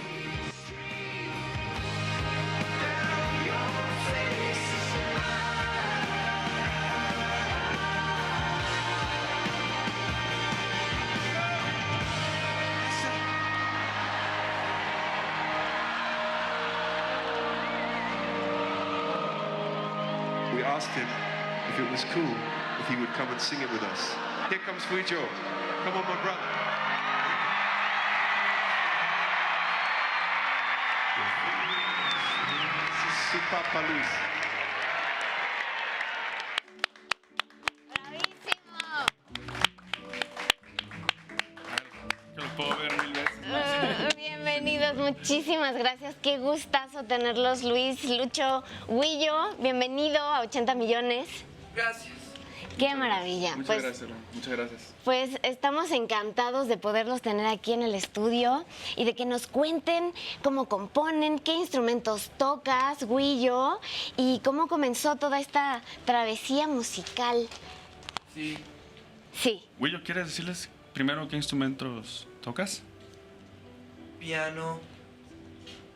We asked him if it was cool if he would come and sing it with us. Here comes Fuijo. Come on, my brother. This is su Papa Luis. Yo lo puedo ver 1000 veces. Bienvenidos, muchísimas gracias. Qué gustazo tenerlos, Luis, Lucho, Huillo. Bienvenido a 80 millones. Gracias. Qué maravilla. Muchas gracias, muchas gracias. Pues estamos encantados de poderlos tener aquí en el estudio y de que nos cuenten cómo componen, qué instrumentos tocas, Huillo, y cómo comenzó toda esta travesía musical. Sí. Sí. Huillo, ¿quieres decirles primero qué instrumentos tocas? Piano,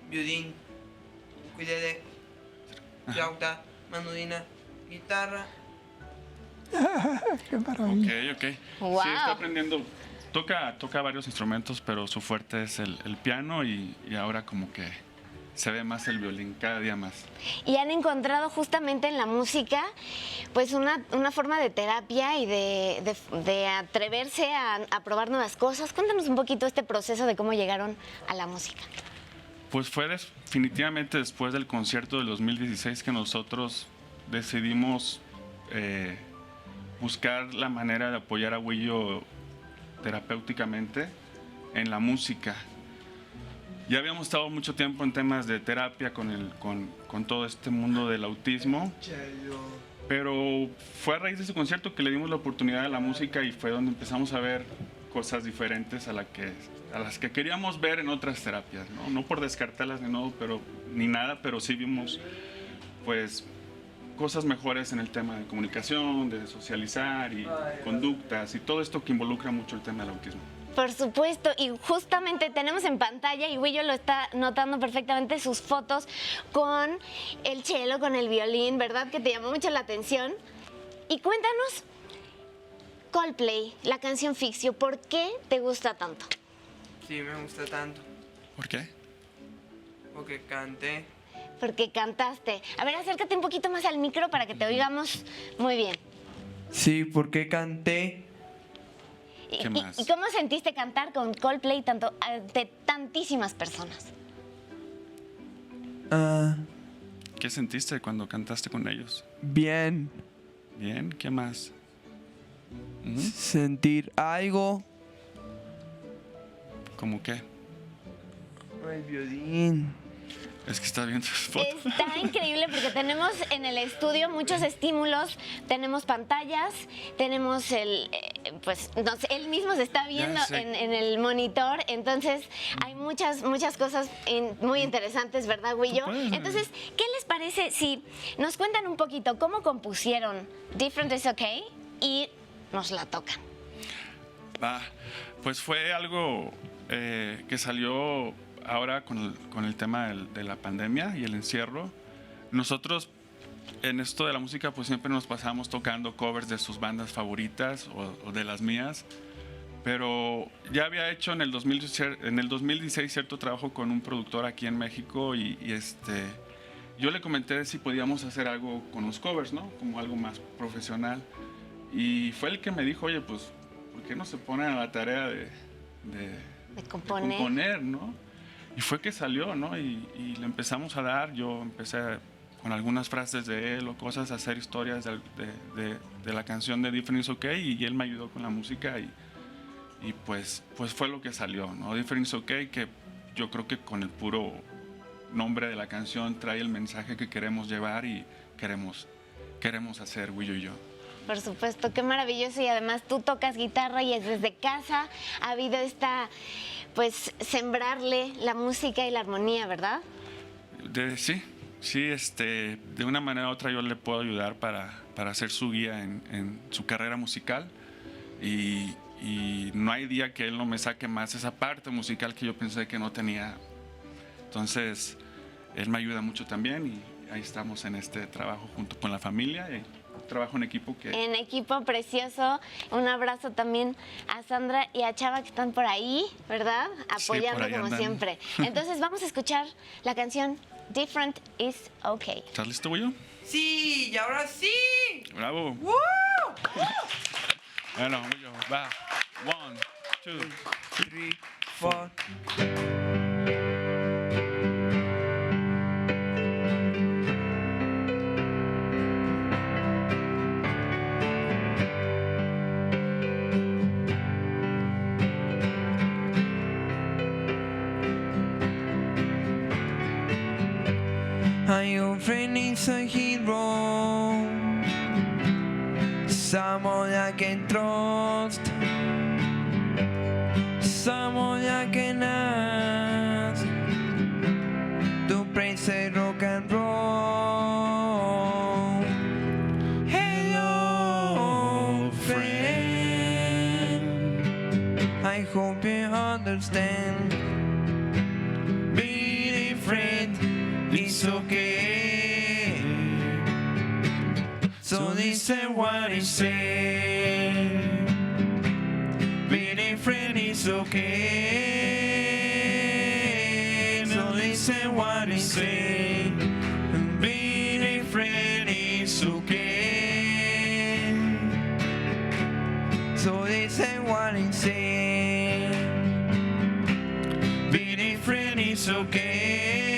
violín, ukulele, flauta, mandolina, guitarra. ¡Qué maravilla! Ok. Wow. Sí, está aprendiendo. Toca varios instrumentos, pero su fuerte es el piano y ahora como que se ve más el violín, cada día más. Y han encontrado justamente en la música pues una forma de terapia y de atreverse a probar nuevas cosas. Cuéntanos un poquito este proceso de cómo llegaron a la música. Pues fue definitivamente después del concierto del 2016 que nosotros decidimos buscar la manera de apoyar a Huillo terapéuticamente en la música. Ya habíamos estado mucho tiempo en temas de terapia con todo este mundo del autismo, pero fue a raíz de ese concierto que le dimos la oportunidad a la música y fue donde empezamos a ver cosas diferentes a las que queríamos ver en otras terapias, ¿no? No por descartarlas ni nada, pero sí vimos pues cosas mejores en el tema de comunicación, de socializar y conductas y todo esto que involucra mucho el tema del autismo. Por supuesto, y justamente tenemos en pantalla, y Huillo lo está notando perfectamente, sus fotos con el cello, con el violín, ¿verdad? Que te llamó mucho la atención. Y cuéntanos, Coldplay, la canción Fix You, ¿por qué te gusta tanto? Sí, me gusta tanto. ¿Por qué? Porque canté. Porque cantaste. A ver, acércate un poquito más al micro para que te oigamos muy bien. Sí, porque canté. ¿Qué más? ¿Y cómo sentiste cantar con Coldplay ante tantísimas personas? ¿Qué sentiste cuando cantaste con ellos? Bien. Bien, ¿qué más? Sentir algo. ¿Cómo qué? El violín. Es que está viendo sus fotos. Está increíble porque tenemos en el estudio muchos estímulos, tenemos pantallas, tenemos pues no sé, él mismo se está viendo en el monitor, entonces hay muchas cosas muy interesantes, ¿verdad, Huillo? Entonces, ¿qué les parece si nos cuentan un poquito cómo compusieron Different is Okay y nos la tocan? Pues fue algo que salió ahora con el tema de la pandemia y el encierro. Nosotros en esto de la música pues siempre nos pasamos tocando covers de sus bandas favoritas o de las mías, pero ya había hecho en el 2016 cierto trabajo con un productor aquí en México y yo le comenté si podíamos hacer algo con los covers, ¿no? Como algo más profesional, y fue el que me dijo, oye, pues ¿por qué no se ponen a la tarea de componer, ¿no? Y fue que salió, ¿no? Y le empezamos a dar, yo empecé con algunas frases de él o cosas a hacer historias de la canción de Different is Okay, y él me ayudó con la música y pues fue lo que salió, ¿no? Different is Okay, que yo creo que con el puro nombre de la canción trae el mensaje que queremos llevar y queremos hacer Huillo y yo. Por supuesto, qué maravilloso. Y además tú tocas guitarra y desde casa ha habido pues, sembrarle la música y la armonía, ¿verdad? Sí, de una manera u otra yo le puedo ayudar para ser su guía en su carrera musical y no hay día que él no me saque más esa parte musical que yo pensé que no tenía. Entonces, él me ayuda mucho también y ahí estamos en este trabajo junto con la familia. Trabajo en equipo. En equipo precioso. Un abrazo también a Sandra y a Chava que están por ahí, ¿verdad? Apoyando como siempre. Entonces vamos a escuchar la canción Different is Okay. ¿Estás listo, Huillo? Sí, y ahora sí. Bravo. ¡Woo! Bueno, Huillo, va. 1, 2, 3, 4. Your friend is a hero, someone I can trust, someone I can ask to praise the rock and roll. Hello, friend, I hope you understand. Be different, it's okay. So listen what he said. Being a friend is okay. So listen what he said. Being a friend is okay. So listen what he said. Being a friend is okay.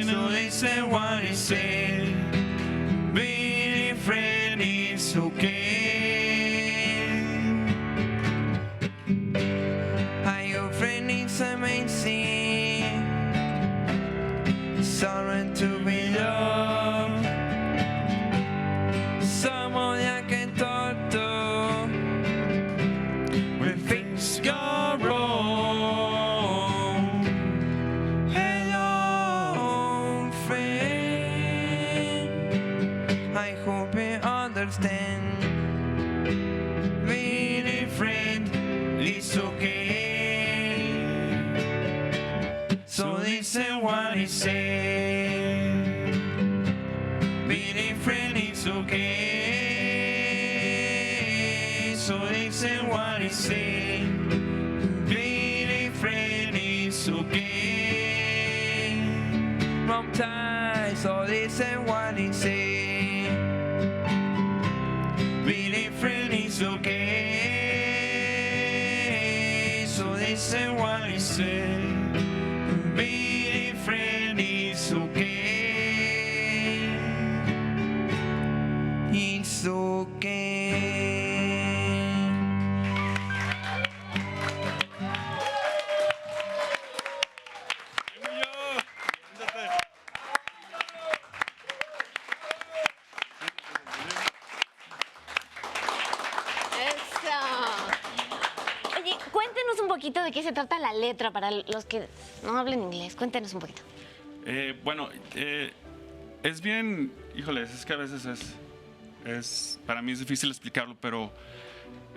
So listen what he said. Friend is okay. Your friend is amazing, someone to be loved, someone I can talk to when things go wrong. Hello, friend, I hope you understand. Being a friend is okay. So listen what he said. Being a friend is okay. So listen what he said. Being a friend is okay. Wrong time, so listen what he said. Being a friend is okay. So listen what he said. Being a friend is okay. It's okay. ¿De qué se trata la letra para los que no hablen inglés? Cuéntenos un poquito. Es bien, híjoles, es que a veces para mí es difícil explicarlo, pero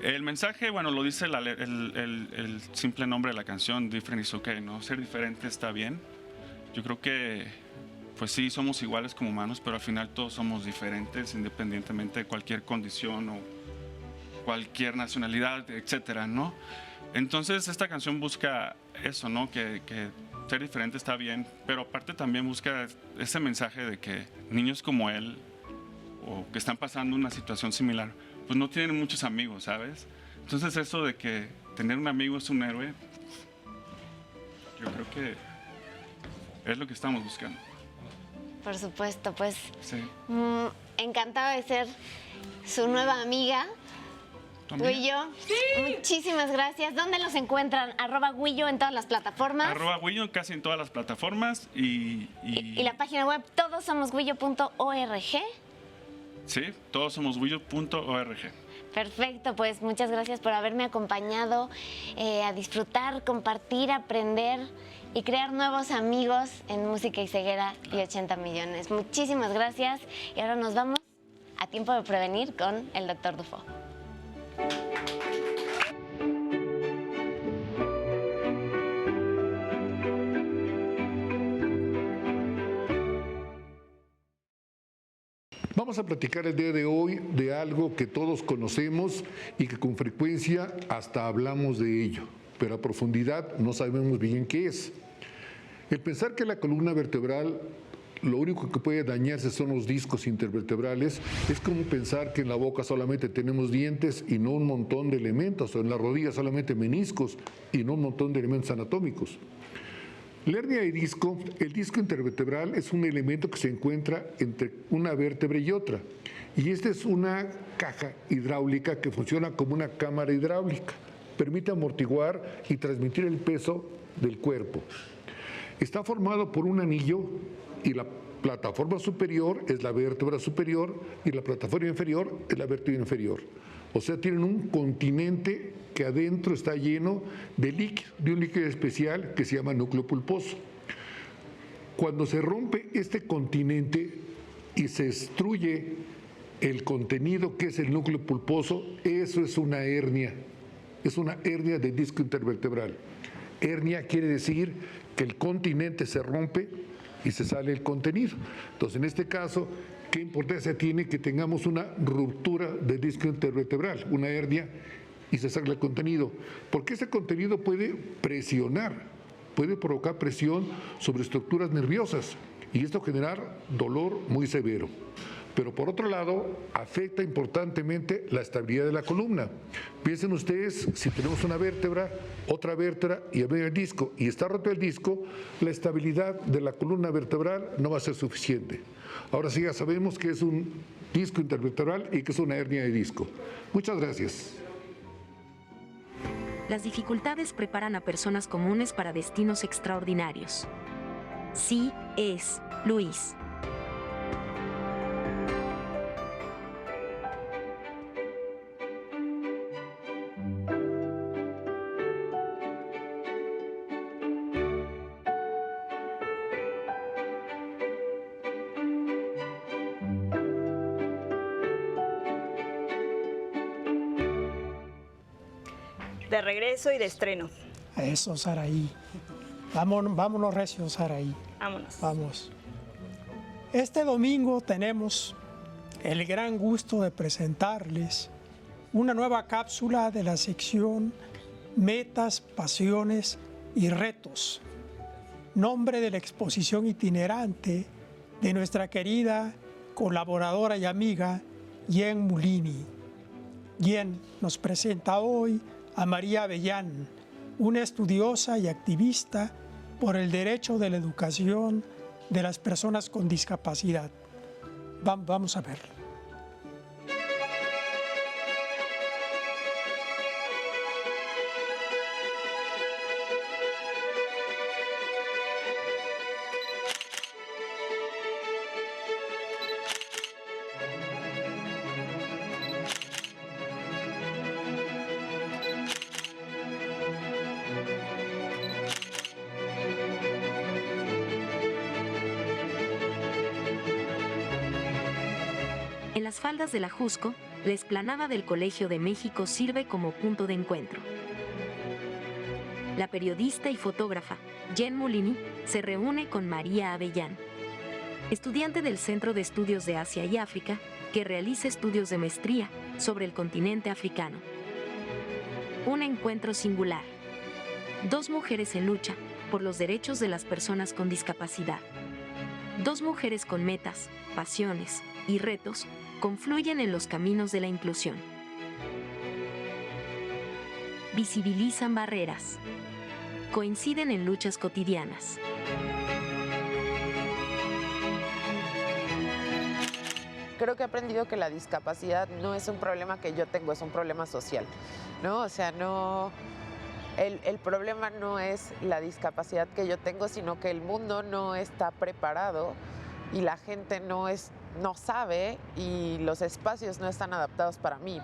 el mensaje, bueno, lo dice el simple nombre de la canción, Different is Okay, ¿no? Ser diferente está bien. Yo creo que, pues sí, somos iguales como humanos, pero al final todos somos diferentes, independientemente de cualquier condición o cualquier nacionalidad, etcétera, ¿no? Entonces esta canción busca eso, ¿no? Que ser diferente está bien, pero aparte también busca ese mensaje de que niños como él o que están pasando una situación similar, pues no tienen muchos amigos, ¿sabes? Entonces eso de que tener un amigo es un héroe, yo creo que es lo que estamos buscando. Por supuesto, pues sí. Encantada de ser su nueva amiga. Guillo, muchísimas gracias. ¿Dónde los encuentran? @Guillo en todas las plataformas. @Guillo casi en todas las plataformas y la página web todosomosguillo.org. Sí, todosomosguillo.org. Perfecto, pues muchas gracias por haberme acompañado a disfrutar, compartir, aprender y crear nuevos amigos en Música y Ceguera y 80 millones. Muchísimas gracias y ahora nos vamos a Tiempo de Prevenir con el Dr. Dufo. Vamos a platicar el día de hoy de algo que todos conocemos y que con frecuencia hasta hablamos de ello, pero a profundidad no sabemos bien qué es. El pensar que la columna vertebral, lo único que puede dañarse son los discos intervertebrales, es como pensar que en la boca solamente tenemos dientes y no un montón de elementos, o en la rodilla solamente meniscos y no un montón de elementos anatómicos. La hernia de disco, el disco intervertebral es un elemento que se encuentra entre una vértebra y otra. Y esta es una caja hidráulica que funciona como una cámara hidráulica. Permite amortiguar y transmitir el peso del cuerpo. Está formado por un anillo y la plataforma superior es la vértebra superior y la plataforma inferior es la vértebra inferior. O sea, tienen un continente que adentro está lleno de líquido, de un líquido especial que se llama núcleo pulposo. Cuando se rompe este continente y se destruye el contenido que es el núcleo pulposo, eso es una hernia. Es una hernia del disco intervertebral. Hernia quiere decir que el continente se rompe y se sale el contenido. Entonces, en este caso, ¿qué importancia tiene que tengamos una ruptura del disco intervertebral, una hernia, y se saca el contenido? Porque ese contenido puede presionar, puede provocar presión sobre estructuras nerviosas y esto generar dolor muy severo. Pero por otro lado, afecta importantemente la estabilidad de la columna. Piensen ustedes, si tenemos una vértebra, otra vértebra y el disco, y está roto el disco, la estabilidad de la columna vertebral no va a ser suficiente. Ahora sí ya sabemos que es un disco intervertebral y que es una hernia de disco. Muchas gracias. Las dificultades preparan a personas comunes para destinos extraordinarios. Sí, es Luis. De regreso y de estreno. Eso, Saraí. Vámonos recio, Saraí. Vámonos. Vamos. Este domingo tenemos el gran gusto de presentarles una nueva cápsula de la sección Metas, Pasiones y Retos. Nombre de la exposición itinerante de nuestra querida colaboradora y amiga Jen Mulini. Jen nos presenta hoy a María Avellán, una estudiosa y activista por el derecho de la educación de las personas con discapacidad. Vamos a verlo. En las faldas de la Jusco, la explanada del Colegio de México sirve como punto de encuentro. La periodista y fotógrafa Jen Mulini se reúne con María Avellán, estudiante del Centro de Estudios de Asia y África, que realiza estudios de maestría sobre el continente africano. Un encuentro singular. Dos mujeres en lucha por los derechos de las personas con discapacidad. Dos mujeres con metas, pasiones y retos confluyen en los caminos de la inclusión. Visibilizan barreras. Coinciden en luchas cotidianas. creo que he aprendido que la discapacidad no es un problema que yo tengo, es un problema social, ¿no? O sea, el problema no es la discapacidad que yo tengo, sino que el mundo no está preparado y la gente no sabe y los espacios no están adaptados para mí.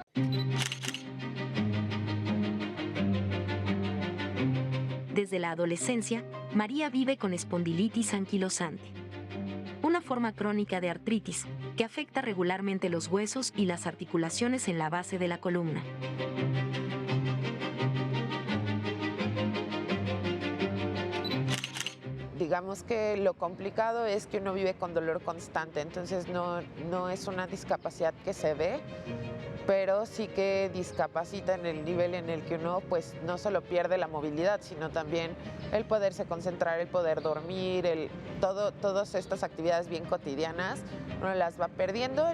Desde la adolescencia, María vive con espondilitis anquilosante, una forma crónica de artritis que afecta regularmente los huesos y las articulaciones en la base de la columna. Digamos que lo complicado es que uno vive con dolor constante, entonces no es una discapacidad que se ve, pero sí que discapacita en el nivel en el que uno pues no solo pierde la movilidad, sino también el poderse concentrar, el poder dormir, todas estas actividades bien cotidianas, uno las va perdiendo.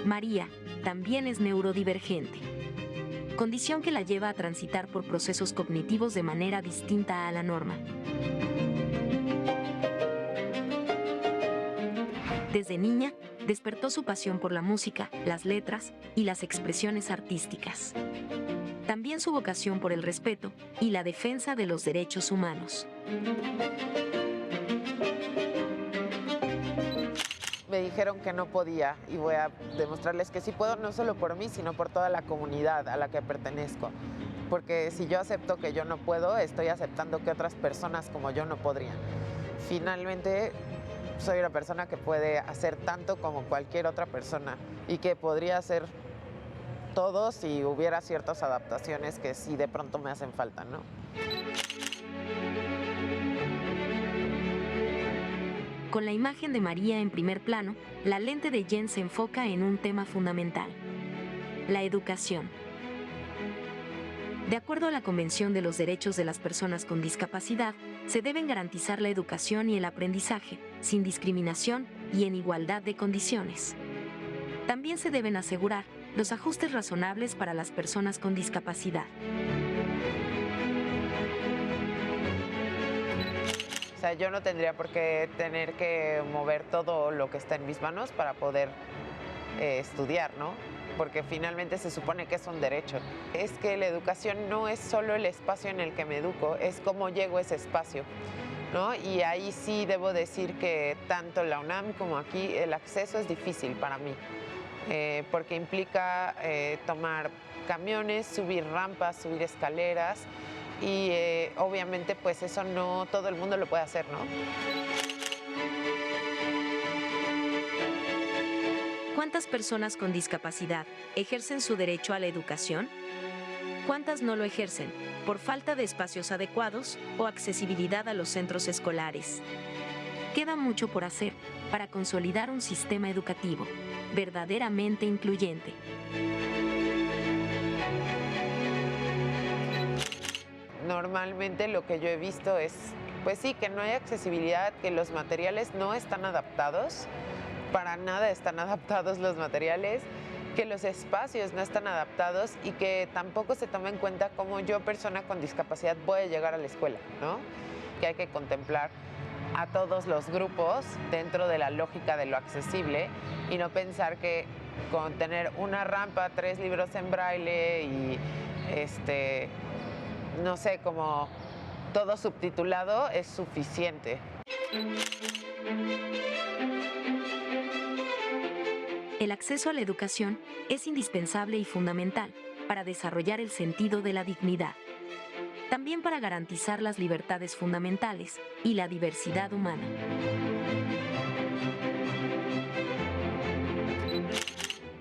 María también es neurodivergente, condición que la lleva a transitar por procesos cognitivos de manera distinta a la norma. Desde niña, despertó su pasión por la música, las letras y las expresiones artísticas. También su vocación por el respeto y la defensa de los derechos humanos. Me dijeron que no podía y voy a demostrarles que sí puedo, no solo por mí, sino por toda la comunidad a la que pertenezco. Porque si yo acepto que yo no puedo, estoy aceptando que otras personas como yo no podrían. Finalmente, soy una persona que puede hacer tanto como cualquier otra persona y que podría hacer todo si hubiera ciertas adaptaciones que sí de pronto me hacen falta, ¿no? Con la imagen de María en primer plano, la lente de Jen se enfoca en un tema fundamental: la educación. De acuerdo a la Convención de los Derechos de las Personas con Discapacidad, se deben garantizar la educación y el aprendizaje, sin discriminación y en igualdad de condiciones. También se deben asegurar los ajustes razonables para las personas con discapacidad. O sea, yo no tendría por qué tener que mover todo lo que está en mis manos para poder estudiar, ¿no? Porque finalmente se supone que es un derecho. Es que la educación no es solo el espacio en el que me educo, es cómo llego a ese espacio, ¿no? Y ahí sí debo decir que tanto la UNAM como aquí el acceso es difícil para mí, porque implica tomar camiones, subir rampas, subir escaleras y obviamente pues eso no todo el mundo lo puede hacer, ¿no? ¿Cuántas personas con discapacidad ejercen su derecho a la educación? ¿Cuántas no lo ejercen por falta de espacios adecuados o accesibilidad a los centros escolares? Queda mucho por hacer para consolidar un sistema educativo verdaderamente incluyente. Normalmente lo que yo he visto es, pues sí, que no hay accesibilidad, que los materiales no están adaptados. Para nada están adaptados los materiales, que los espacios no están adaptados y que tampoco se toma en cuenta cómo yo, persona con discapacidad, voy a llegar a la escuela, ¿no? Que hay que contemplar a todos los grupos dentro de la lógica de lo accesible y no pensar que con tener una rampa, 3 libros en braille y no sé, como todo subtitulado es suficiente. El acceso a la educación es indispensable y fundamental para desarrollar el sentido de la dignidad. También para garantizar las libertades fundamentales y la diversidad humana.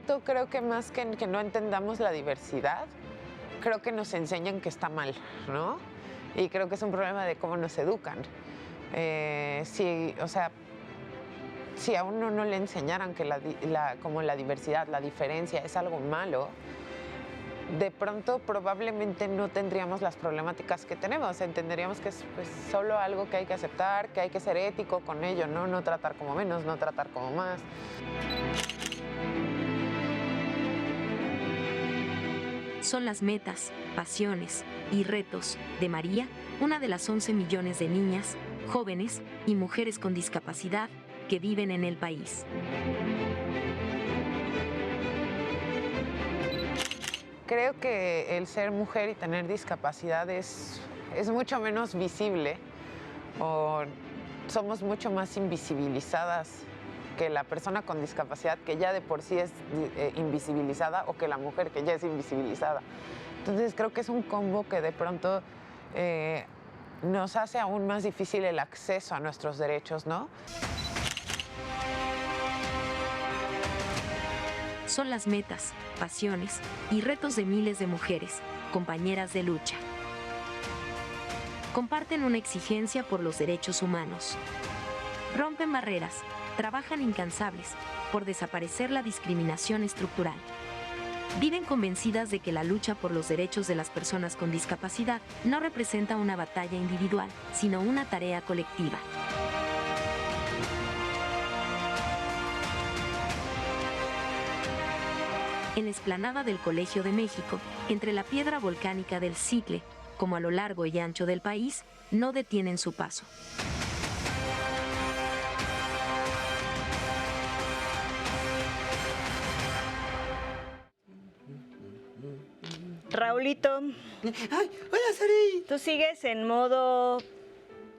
Yo creo que más que no entendamos la diversidad, creo que nos enseñan que está mal, ¿no? Y creo que es un problema de cómo nos educan. Si a uno no le enseñaran que como la diversidad, la diferencia es algo malo, de pronto probablemente no tendríamos las problemáticas que tenemos. Entenderíamos que es pues, solo algo que hay que aceptar, que hay que ser ético con ello, ¿no? No tratar como menos, no tratar como más. Son las metas, pasiones y retos de María, una de las 11 millones de niñas jóvenes y mujeres con discapacidad que viven en el país. Creo que el ser mujer y tener discapacidad es mucho menos visible, o somos mucho más invisibilizadas que la persona con discapacidad, que ya de por sí es invisibilizada, o que la mujer, que ya es invisibilizada. Entonces creo que es un combo que de pronto nos hace aún más difícil el acceso a nuestros derechos, ¿no? Son las metas, pasiones y retos de miles de mujeres, compañeras de lucha. Comparten una exigencia por los derechos humanos. Rompen barreras, trabajan incansables por desaparecer la discriminación estructural. Viven convencidas de que la lucha por los derechos de las personas con discapacidad no representa una batalla individual, sino una tarea colectiva. En la explanada del Colegio de México, entre la piedra volcánica del Cicle, como a lo largo y ancho del país, no detienen su paso. Raulito. ¡Ay, hola, Sari! Tú sigues en modo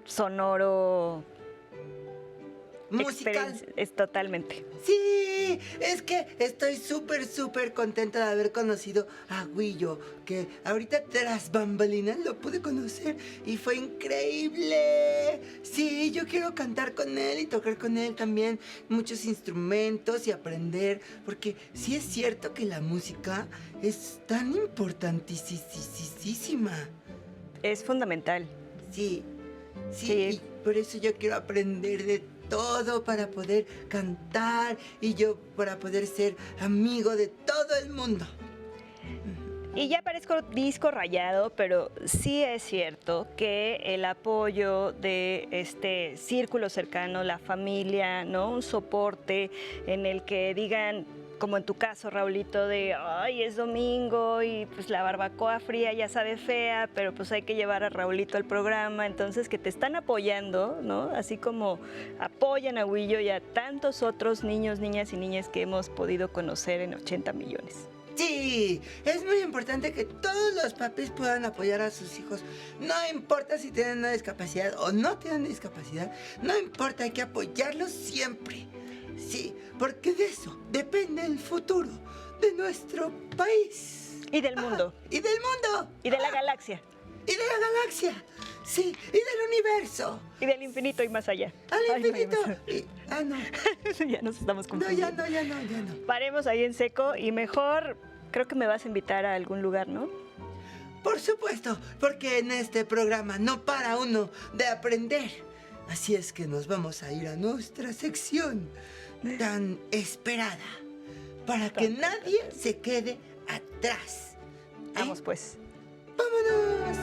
sonoro... musical. Es totalmente. Sí, es que estoy súper contenta de haber conocido a Huillo, que ahorita tras bambalinas lo pude conocer y fue increíble. Sí, yo quiero cantar con él y tocar con él también muchos instrumentos y aprender, porque sí es cierto que la música es tan importantísima. Es fundamental. Sí. Y por eso yo quiero aprender de todo para poder cantar y yo para poder ser amigo de todo el mundo. Y ya parezco disco rayado, pero sí es cierto que el apoyo de este círculo cercano, la familia, ¿no? Un soporte en el que digan, como en tu caso, Raulito, de ay, es domingo y pues la barbacoa fría ya sabe fea, pero pues hay que llevar a Raulito al programa, entonces que te están apoyando, ¿no? Así como apoyan a Huillo y a tantos otros niños, niñas y niñas que hemos podido conocer en 80 millones. Sí, es muy importante que todos los papis puedan apoyar a sus hijos. No importa si tienen una discapacidad o no tienen discapacidad, no importa, hay que apoyarlos siempre. Sí, porque de eso depende el futuro de nuestro país. Y del mundo. Y del mundo. Y de la galaxia. Y de la galaxia. Sí, y del universo. Y del infinito y más allá. Al infinito. No. Ya nos estamos confundiendo. No, ya no. Paremos ahí en seco y mejor creo que me vas a invitar a algún lugar, ¿no? Por supuesto, porque en este programa no para uno de aprender. Así es que nos vamos a ir a nuestra sección tan esperada, para que nadie se quede atrás. Vamos pues. ¡Vámonos!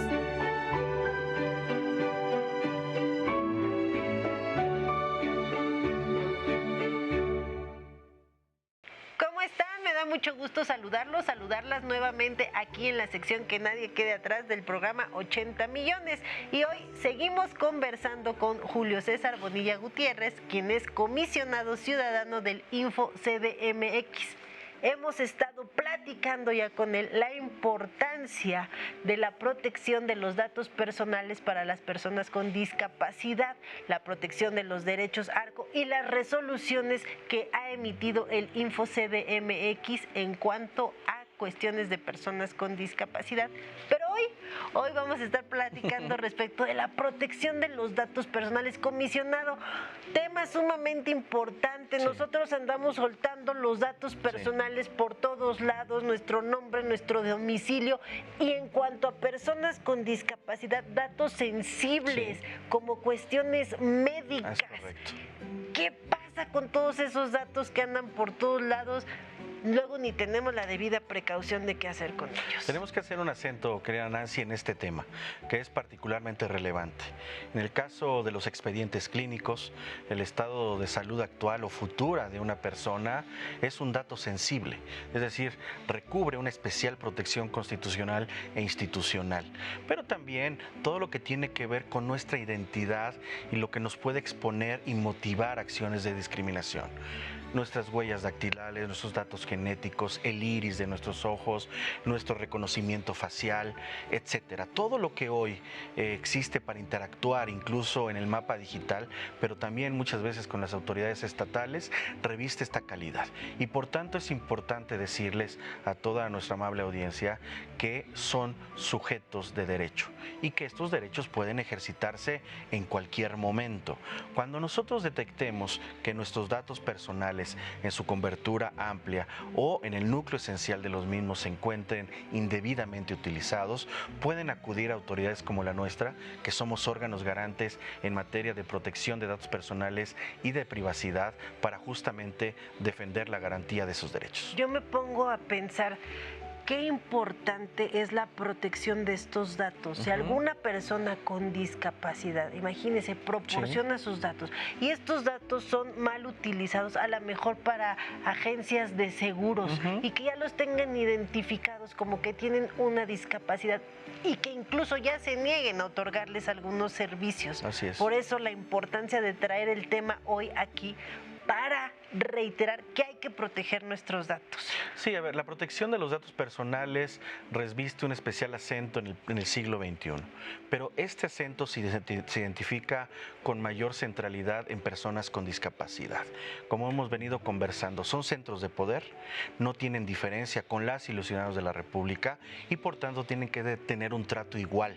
¿Cómo están? Me da mucho gusto saludarlas nuevamente aquí en la sección Que Nadie Quede Atrás del programa 80 millones. Y hoy seguimos conversando con Julio César Bonilla Gutiérrez, quien es comisionado ciudadano del Info CDMX. Hemos estado platicando ya con él la importancia de la protección de los datos personales para las personas con discapacidad, la protección de los derechos ARCO y las resoluciones que ha emitido el Info CDMX en cuanto a cuestiones de personas con discapacidad. Pero hoy vamos a estar platicando respecto de la protección de los datos personales. Comisionado, tema sumamente importante. Sí. Nosotros andamos soltando los datos personales por todos lados, nuestro nombre, nuestro domicilio, y en cuanto a personas con discapacidad, datos sensibles, como cuestiones médicas. Es correcto. ¿Qué pasa con todos esos datos que andan por todos lados? luego ni tenemos la debida precaución de qué hacer con ellos. Tenemos que hacer un acento, querida Nancy, en este tema, que es particularmente relevante. En el caso de los expedientes clínicos, el estado de salud actual o futura de una persona es un dato sensible, es decir, recubre una especial protección constitucional e institucional, pero también todo lo que tiene que ver con nuestra identidad y lo que nos puede exponer y motivar acciones de discriminación. Nuestras huellas dactilares, nuestros datos genéticos, el iris de nuestros ojos, nuestro reconocimiento facial, etcétera. Todo lo que hoy existe para interactuar, incluso en el mapa digital, pero también muchas veces con las autoridades estatales, reviste esta calidad. Y por tanto es importante decirles a toda nuestra amable audiencia que son sujetos de derecho y que estos derechos pueden ejercitarse en cualquier momento. Cuando nosotros detectemos que nuestros datos personales en su cobertura amplia o en el núcleo esencial de los mismos se encuentren indebidamente utilizados, pueden acudir a autoridades como la nuestra, que somos órganos garantes en materia de protección de datos personales y de privacidad para justamente defender la garantía de esos derechos. Yo me pongo a pensar qué importante es la protección de estos datos. Si alguna persona con discapacidad, imagínese, proporciona sus datos y estos datos son mal utilizados, a lo mejor para agencias de seguros y que ya los tengan identificados como que tienen una discapacidad y que incluso ya se nieguen a otorgarles algunos servicios. Así es. Por eso la importancia de traer el tema hoy aquí para reiterar que hay que proteger nuestros datos. Sí, a ver, la protección de los datos personales reviste un especial acento en el siglo XXI, pero este acento se identifica con mayor centralidad en personas con discapacidad. Como hemos venido conversando, son centros de poder, no tienen diferencia con las y los ciudadanos de la República y por tanto tienen que tener un trato igual,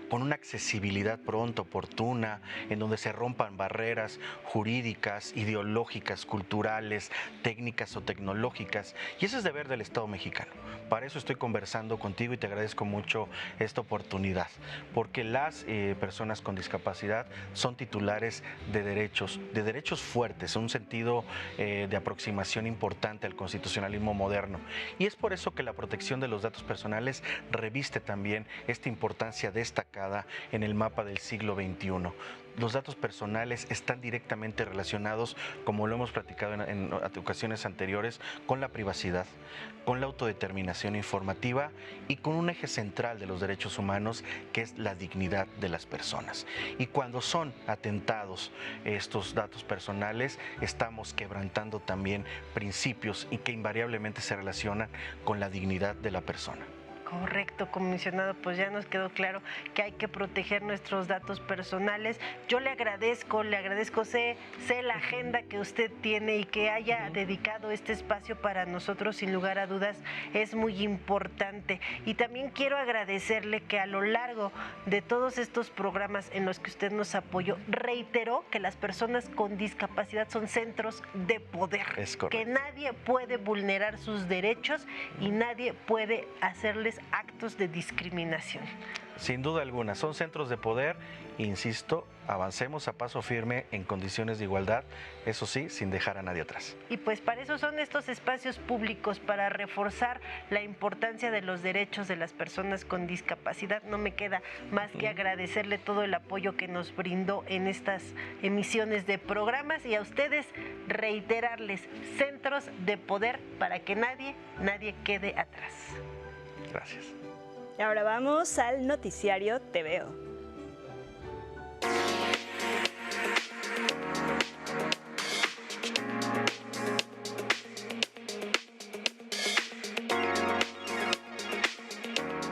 con una accesibilidad pronta, oportuna, en donde se rompan barreras jurídicas, ideológicas, culturales, técnicas o tecnológicas, y ese es deber del Estado mexicano. Para eso estoy conversando contigo y te agradezco mucho esta oportunidad, porque las personas con discapacidad son titulares de derechos fuertes, en un sentido de aproximación importante al constitucionalismo moderno, y es por eso que la protección de los datos personales reviste también esta importancia destacada en el mapa del siglo XXI. Los datos personales están directamente relacionados, como lo hemos platicado en ocasiones anteriores, con la privacidad, con la autodeterminación informativa y con un eje central de los derechos humanos, que es la dignidad de las personas. Y cuando son atentados estos datos personales, estamos quebrantando también principios y que invariablemente se relacionan con la dignidad de la persona. Correcto, comisionado, pues ya nos quedó claro que hay que proteger nuestros datos personales. Yo le agradezco, sé la agenda que usted tiene y que haya dedicado este espacio para nosotros, sin lugar a dudas, es muy importante. Y también quiero agradecerle que a lo largo de todos estos programas en los que usted nos apoyó, reiteró que las personas con discapacidad son centros de poder. Es correcto. Que nadie puede vulnerar sus derechos y nadie puede hacerles actos de discriminación. Sin duda alguna, son centros de poder, insisto, avancemos a paso firme en condiciones de igualdad, eso sí, sin dejar a nadie atrás. Y pues para eso son estos espacios públicos, para reforzar la importancia de los derechos de las personas con discapacidad. No me queda más que agradecerle todo el apoyo que nos brindó en estas emisiones de programas y a ustedes reiterarles centros de poder para que nadie quede atrás. Gracias. Y ahora vamos al noticiario TVO.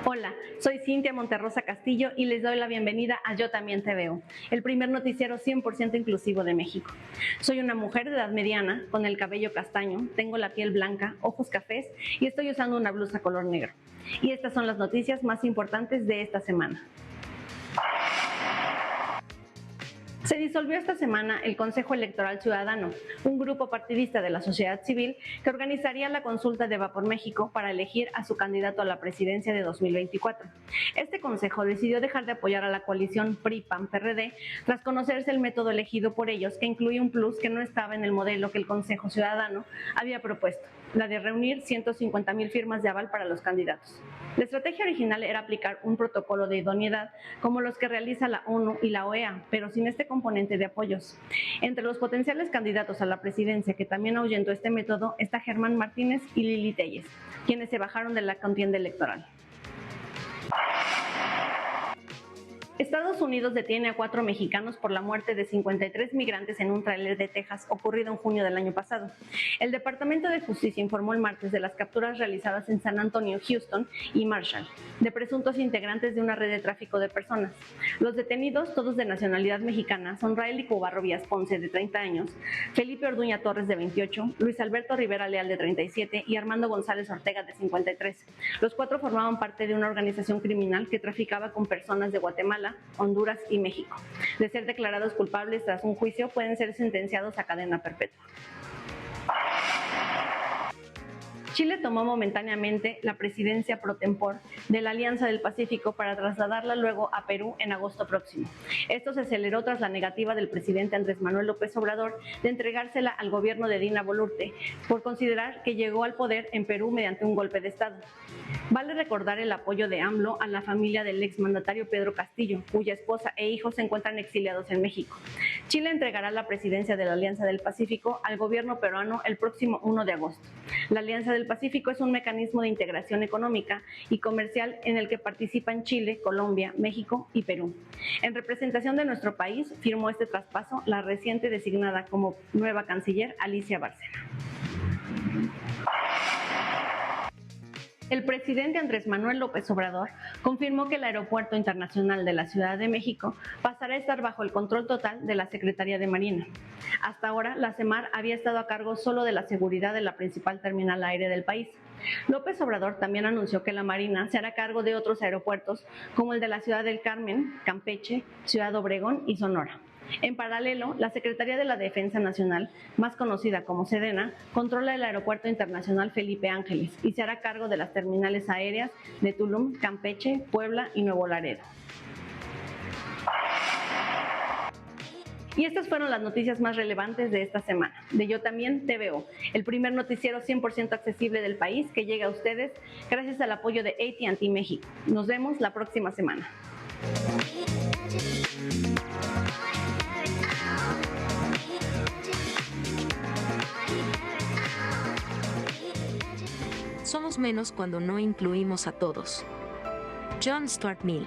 Hola, soy Cintia Monterrosa Castillo y les doy la bienvenida a Yo También Te Veo, el primer noticiero 100% inclusivo de México. Soy una mujer de edad mediana, con el cabello castaño, tengo la piel blanca, ojos cafés y estoy usando una blusa color negro. Y estas son las noticias más importantes de esta semana. Se disolvió esta semana el Consejo Electoral Ciudadano, un grupo partidista de la sociedad civil que organizaría la consulta de Va por México para elegir a su candidato a la presidencia de 2024. Este consejo decidió dejar de apoyar a la coalición PRI-PAN-PRD tras conocerse el método elegido por ellos, que incluye un plus que no estaba en el modelo que el Consejo Ciudadano había propuesto. la de reunir 150,000 firmas de aval para los candidatos. La estrategia original era aplicar un protocolo de idoneidad como los que realiza la ONU y la OEA, pero sin este componente de apoyos. Entre los potenciales candidatos a la presidencia que también ahuyentó este método está Germán Martínez y Lili Telles, quienes se bajaron de la contienda electoral. Estados Unidos detiene a 4 mexicanos por la muerte de 53 migrantes en un tráiler de Texas ocurrido en junio del año pasado. El Departamento de Justicia informó el martes de las capturas realizadas en San Antonio, Houston y Marshall, de presuntos integrantes de una red de tráfico de personas. Los detenidos, todos de nacionalidad mexicana, son Raely Covarrubias Ponce, de 30 años, Felipe Orduña Torres, de 28, Luis Alberto Rivera Leal, de 37 y Armando González Ortega, de 53. Los 4 formaban parte de una organización criminal que traficaba con personas de Guatemala, Honduras y México. De ser declarados culpables tras un juicio, pueden ser sentenciados a cadena perpetua. Chile tomó momentáneamente la presidencia pro tempore de la Alianza del Pacífico para trasladarla luego a Perú en agosto próximo. Esto se aceleró tras la negativa del presidente Andrés Manuel López Obrador de entregársela al gobierno de Dina Boluarte por considerar que llegó al poder en Perú mediante un golpe de Estado. Vale recordar el apoyo de AMLO a la familia del exmandatario Pedro Castillo, cuya esposa e hijos se encuentran exiliados en México. Chile entregará la presidencia de la Alianza del Pacífico al gobierno peruano el próximo 1 de agosto. La Alianza del Pacífico es un mecanismo de integración económica y comercial en el que participan Chile, Colombia, México y Perú. En representación de nuestro país, firmó este traspaso la reciente designada como nueva canciller Alicia Bárcena. El presidente Andrés Manuel López Obrador confirmó que el Aeropuerto Internacional de la Ciudad de México pasará a estar bajo el control total de la Secretaría de Marina. Hasta ahora, la SEMAR había estado a cargo solo de la seguridad de la principal terminal aérea del país. López Obrador también anunció que la Marina se hará cargo de otros aeropuertos como el de la Ciudad del Carmen, Campeche, Ciudad Obregón y Sonora. En paralelo, la Secretaría de la Defensa Nacional, más conocida como Sedena, controla el Aeropuerto Internacional Felipe Ángeles y se hará cargo de las terminales aéreas de Tulum, Campeche, Puebla y Nuevo Laredo. Y estas fueron las noticias más relevantes de esta semana, de Yo También Te Veo, el primer noticiero 100% accesible del país que llega a ustedes gracias al apoyo de AT&T México. Nos vemos la próxima semana. Somos menos cuando no incluimos a todos. John Stuart Mill.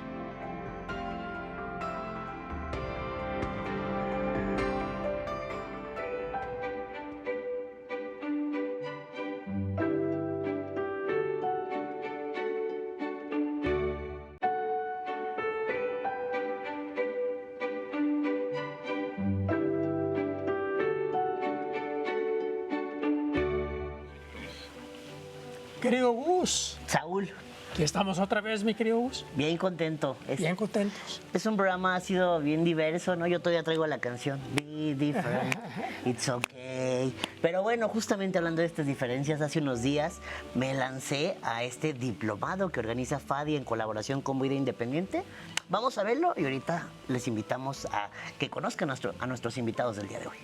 Querido Gus. Saúl. Aquí estamos otra vez, mi querido Gus. Bien contento. Bien contentos. Es un programa, ha sido bien diverso, ¿no? Yo todavía traigo la canción. Be different, it's okay. Pero bueno, justamente hablando de estas diferencias, hace unos días me lancé a este diplomado que organiza FADI en colaboración con Vida Independiente. Vamos a verlo y ahorita les invitamos a que conozcan a nuestros invitados del día de hoy.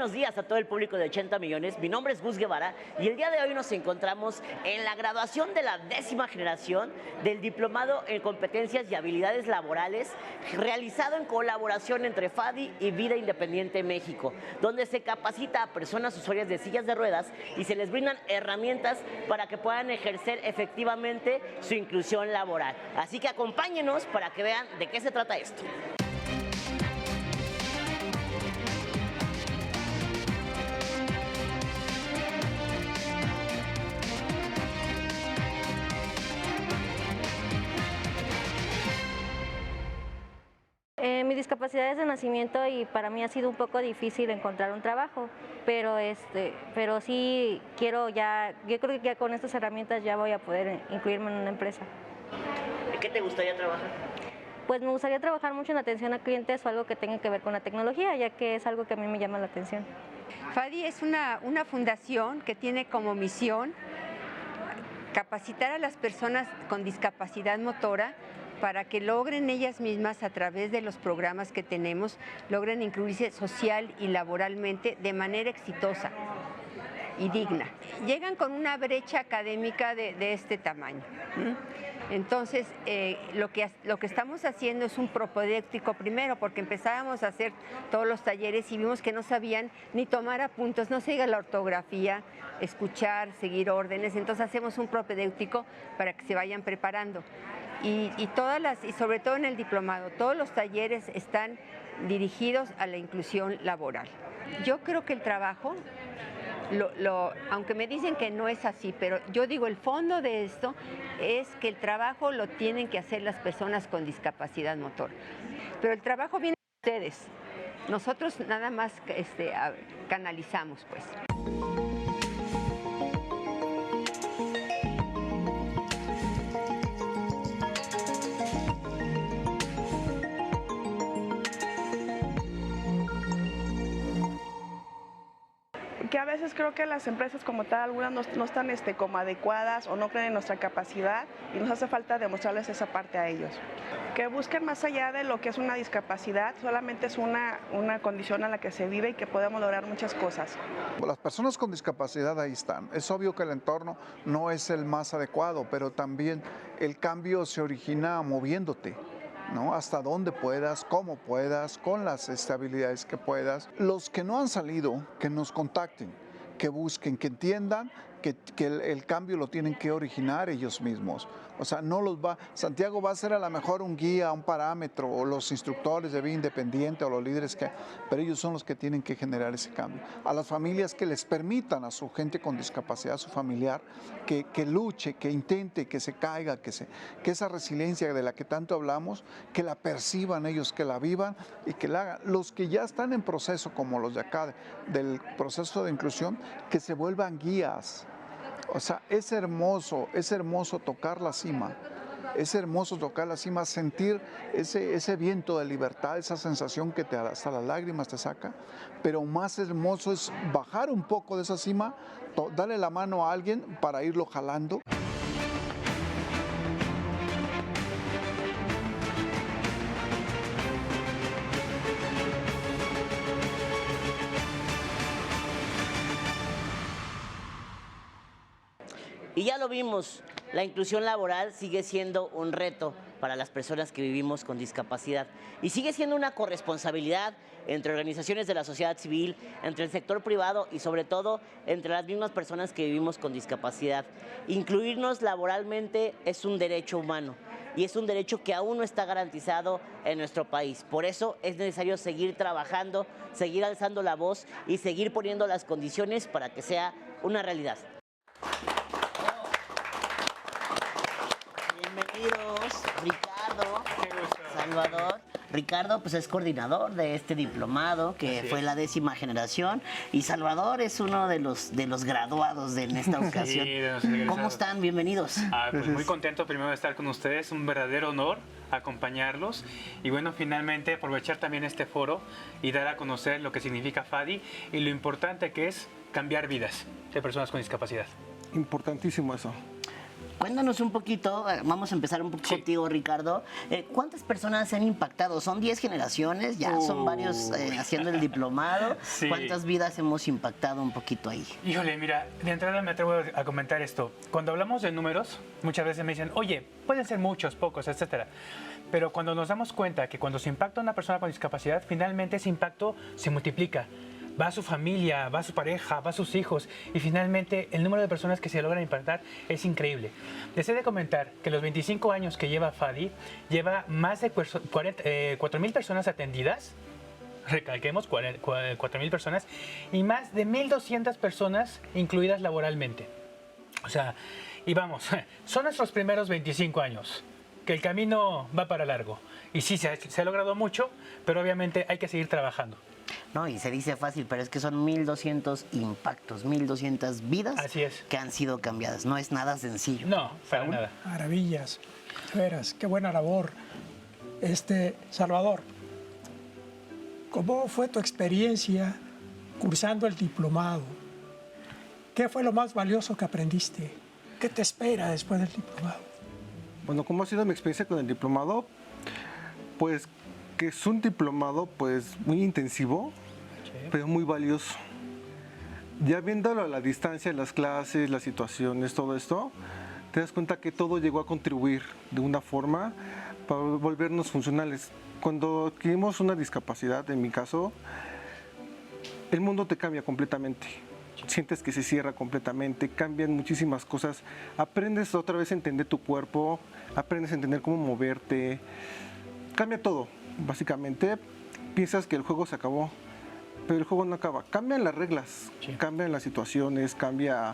Buenos días a todo el público de 80 millones. Mi nombre es Gus Guevara y el día de hoy nos encontramos en la graduación de la 10ª generación del Diplomado en Competencias y Habilidades Laborales, realizado en colaboración entre FADI y Vida Independiente México, donde se capacita a personas usuarias de sillas de ruedas y se les brindan herramientas para que puedan ejercer efectivamente su inclusión laboral. Así que acompáñenos para que vean de qué se trata esto. Mi discapacidad es de nacimiento y para mí ha sido un poco difícil encontrar un trabajo, pero sí quiero ya, yo creo que ya con estas herramientas ya voy a poder incluirme en una empresa. ¿En qué te gustaría trabajar? Pues me gustaría trabajar mucho en atención a clientes o algo que tenga que ver con la tecnología, ya que es algo que a mí me llama la atención. FADI es una fundación que tiene como misión capacitar a las personas con discapacidad motora para que logren ellas mismas, a través de los programas que tenemos, logren incluirse social y laboralmente de manera exitosa y digna. Llegan con una brecha académica de este tamaño. Entonces, lo que estamos haciendo es un propedéutico primero, porque empezábamos a hacer todos los talleres y vimos que no sabían ni tomar apuntes, no se diga la ortografía, escuchar, seguir órdenes. Entonces hacemos un propedéutico para que se vayan preparando. Y sobre todo en el diplomado, todos los talleres están dirigidos a la inclusión laboral. Yo creo que el trabajo, aunque me dicen que no es así, pero yo digo, el fondo de esto es que el trabajo lo tienen que hacer las personas con discapacidad motora. Pero el trabajo viene de ustedes. Nosotros nada más canalizamos, pues. Que a veces creo que las empresas como tal, algunas no están como adecuadas o no creen en nuestra capacidad y nos hace falta demostrarles esa parte a ellos. Que busquen más allá de lo que es una discapacidad, solamente es una condición en la que se vive y que podemos lograr muchas cosas. Las personas con discapacidad ahí están. Es obvio que el entorno no es el más adecuado, pero también el cambio se origina moviéndote, ¿no? Hasta donde puedas, cómo puedas, con las habilidades que puedas. Los que no han salido, que nos contacten, que busquen, que entiendan que el cambio lo tienen que originar ellos mismos. O sea, Santiago va a ser a lo mejor un guía, un parámetro, o los instructores de vida independiente, o los líderes pero ellos son los que tienen que generar ese cambio. A las familias que les permitan a su gente con discapacidad, a su familiar, que luche, que intente, que se caiga, que esa resiliencia de la que tanto hablamos, que la perciban ellos, que la vivan y que la hagan. Los que ya están en proceso, como los de acá, del proceso de inclusión, que se vuelvan guías. O sea, es hermoso tocar la cima, sentir ese viento de libertad, esa sensación que hasta las lágrimas te saca, pero más hermoso es bajar un poco de esa cima, darle la mano a alguien para irlo jalando. Y ya lo vimos, la inclusión laboral sigue siendo un reto para las personas que vivimos con discapacidad y sigue siendo una corresponsabilidad entre organizaciones de la sociedad civil, entre el sector privado y sobre todo entre las mismas personas que vivimos con discapacidad. Incluirnos laboralmente es un derecho humano y es un derecho que aún no está garantizado en nuestro país. Por eso es necesario seguir trabajando, seguir alzando la voz y seguir poniendo las condiciones para que sea una realidad. Bienvenidos, Ricardo, Salvador. Ricardo pues es coordinador de este diplomado que fue la 10ª generación y Salvador es uno de los graduados en esta ocasión. Sí, ¿cómo están? Bienvenidos. Pues muy contento primero de estar con ustedes, un verdadero honor acompañarlos y bueno, finalmente aprovechar también este foro y dar a conocer lo que significa FADI y lo importante que es cambiar vidas de personas con discapacidad. Importantísimo eso. Cuéntanos un poquito, vamos a empezar un poco contigo, Ricardo. ¿Cuántas personas se han impactado? ¿Son 10 generaciones? Ya son varios haciendo el diplomado. Sí. ¿Cuántas vidas hemos impactado un poquito ahí? Híjole, mira, de entrada me atrevo a comentar esto. Cuando hablamos de números, muchas veces me dicen, oye, pueden ser muchos, pocos, etcétera. Pero cuando nos damos cuenta que cuando se impacta a una persona con discapacidad, finalmente ese impacto se multiplica. Va a su familia, va a su pareja, va a sus hijos y finalmente el número de personas que se logran impactar es increíble. Les he de comentar que los 25 años que lleva FADI, lleva más de 4.000 personas atendidas, recalquemos 4.000 personas, y más de 1.200 personas incluidas laboralmente. O sea, y vamos, son nuestros primeros 25 años, que el camino va para largo. Y sí, se ha logrado mucho, pero obviamente hay que seguir trabajando. No, y se dice fácil, pero es que son 1.200 impactos, 1.200 vidas que han sido cambiadas. No es nada sencillo. No, para nada. Maravillas. Veras, qué buena labor. Salvador, ¿cómo fue tu experiencia cursando el diplomado? ¿Qué fue lo más valioso que aprendiste? ¿Qué te espera después del diplomado? Bueno, ¿cómo ha sido mi experiencia con el diplomado? Pues que es un diplomado pues muy intensivo, pero muy valioso. Ya viéndolo a la distancia, las clases, las situaciones, todo esto, te das cuenta que todo llegó a contribuir de una forma para volvernos funcionales. Cuando adquirimos una discapacidad, en mi caso, el mundo te cambia completamente. Sientes que se cierra completamente, cambian muchísimas cosas. Aprendes otra vez a entender tu cuerpo, aprendes a entender cómo moverte. Cambia todo, básicamente. Piensas que el juego se acabó, pero el juego no acaba. Cambian las reglas, cambian las situaciones, cambia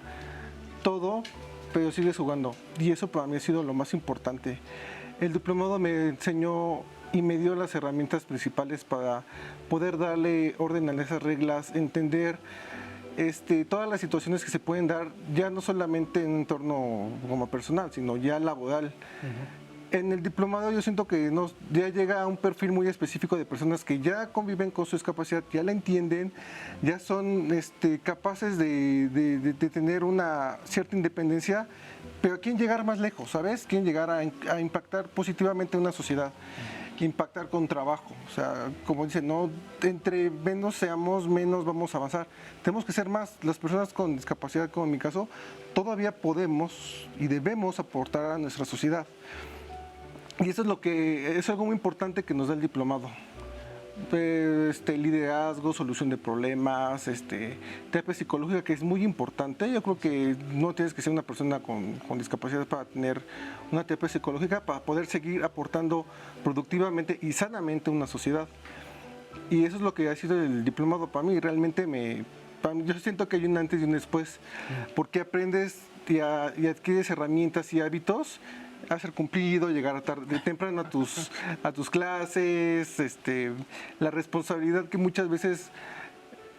todo, pero sigues jugando. Y eso para mí ha sido lo más importante. El diplomado me enseñó y me dio las herramientas principales para poder darle orden a esas reglas, entender todas las situaciones que se pueden dar, ya no solamente en un entorno como personal, sino ya laboral. En el diplomado yo siento que ya llega a un perfil muy específico de personas que ya conviven con su discapacidad, ya la entienden, ya son capaces de tener una cierta independencia, pero quieren llegar más lejos, ¿sabes? Quieren llegar a impactar positivamente en una sociedad, impactar con trabajo. O sea, como dicen, no, entre menos seamos, menos vamos a avanzar. Tenemos que ser más. Las personas con discapacidad, como en mi caso, todavía podemos y debemos aportar a nuestra sociedad. Y eso es algo muy importante que nos da el diplomado. Liderazgo, solución de problemas, terapia psicológica, que es muy importante. Yo creo que no tienes que ser una persona con discapacidad para tener una terapia psicológica, para poder seguir aportando productivamente y sanamente a una sociedad. Y eso es lo que ha sido el diplomado para mí. Realmente yo siento que hay un antes y un después, porque aprendes y adquieres herramientas y hábitos a ser cumplido, llegar temprano a tus clases, la responsabilidad que muchas veces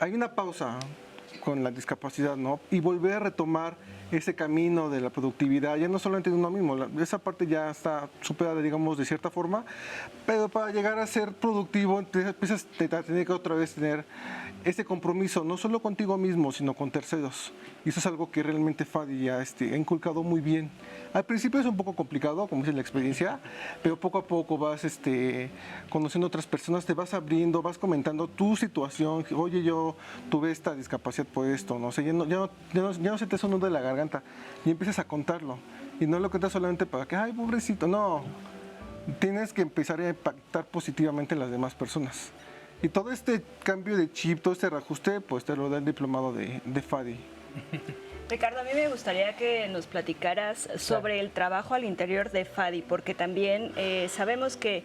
hay una pausa con la discapacidad, ¿no? Y volver a retomar ese camino de la productividad, ya no solamente de uno mismo, esa parte ya está superada, digamos, de cierta forma, pero para llegar a ser productivo, empiezas a tener que otra vez tener ese compromiso, no solo contigo mismo, sino con terceros. Y eso es algo que realmente FADI ya ha inculcado muy bien. Al principio es un poco complicado, como dice la experiencia, pero poco a poco vas conociendo otras personas, te vas abriendo, vas comentando tu situación. Oye, yo tuve esta discapacidad por esto, no sé, ya no se te hace un nudo de la garganta y empiezas a contarlo. Y no lo cuentas solamente para que, ay, pobrecito, no. Tienes que empezar a impactar positivamente en las demás personas. Y todo este cambio de chip, todo este reajuste, pues te lo da el diplomado de FADI. Ricardo, a mí me gustaría que nos platicaras sobre el trabajo al interior de FADI, porque también sabemos que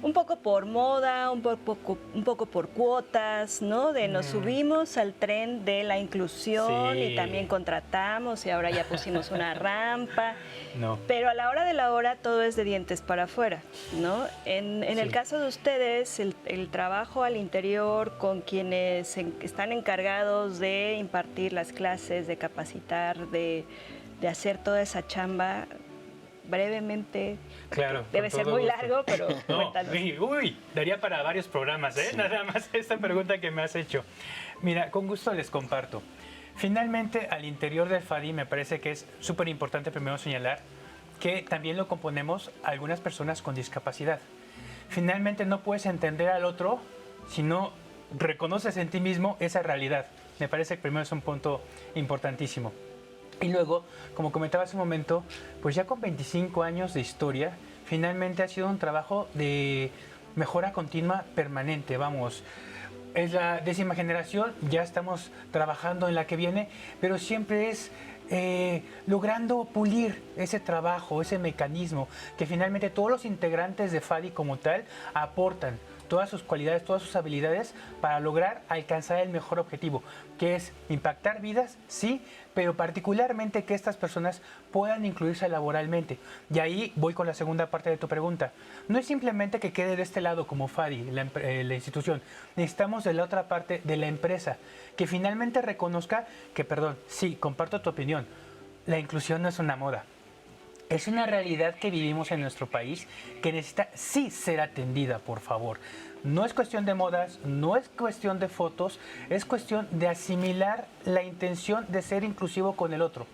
un poco por moda, un poco por cuotas, ¿no? Nos subimos al tren de la inclusión y también contratamos y ahora ya pusimos una rampa. No. Pero a la hora de la hora todo es de dientes para afuera, ¿no? En el caso de ustedes, el trabajo al interior con quienes están encargados de impartir las clases, de capacitar, de hacer toda esa chamba, brevemente. Claro. Debe ser muy largo, pero cuéntanos. Daría para varios programas, ¿eh? Sí. Nada más esta pregunta que me has hecho. Mira, con gusto les comparto. Finalmente, al interior del FADI me parece que es súper importante primero señalar que también lo componemos algunas personas con discapacidad. Finalmente no puedes entender al otro si no reconoces en ti mismo esa realidad. Me parece que primero es un punto importantísimo. Y luego, como comentaba hace un momento, pues ya con 25 años de historia, finalmente ha sido un trabajo de mejora continua permanente, vamos. Es la 10ª generación, ya estamos trabajando en la que viene, pero siempre es logrando pulir ese trabajo, ese mecanismo, que finalmente todos los integrantes de FADI como tal aportan todas sus cualidades, todas sus habilidades para lograr alcanzar el mejor objetivo, que es impactar vidas, sí, pero particularmente que estas personas puedan incluirse laboralmente. Y ahí voy con la segunda parte de tu pregunta. No es simplemente que quede de este lado como FADI, la institución. Necesitamos de la otra parte de la empresa, que finalmente reconozca que, sí, comparto tu opinión, la inclusión no es una moda. Es una realidad que vivimos en nuestro país que necesita sí ser atendida, por favor. No es cuestión de modas, no es cuestión de fotos, es cuestión de asimilar la intención de ser inclusivo con el otro.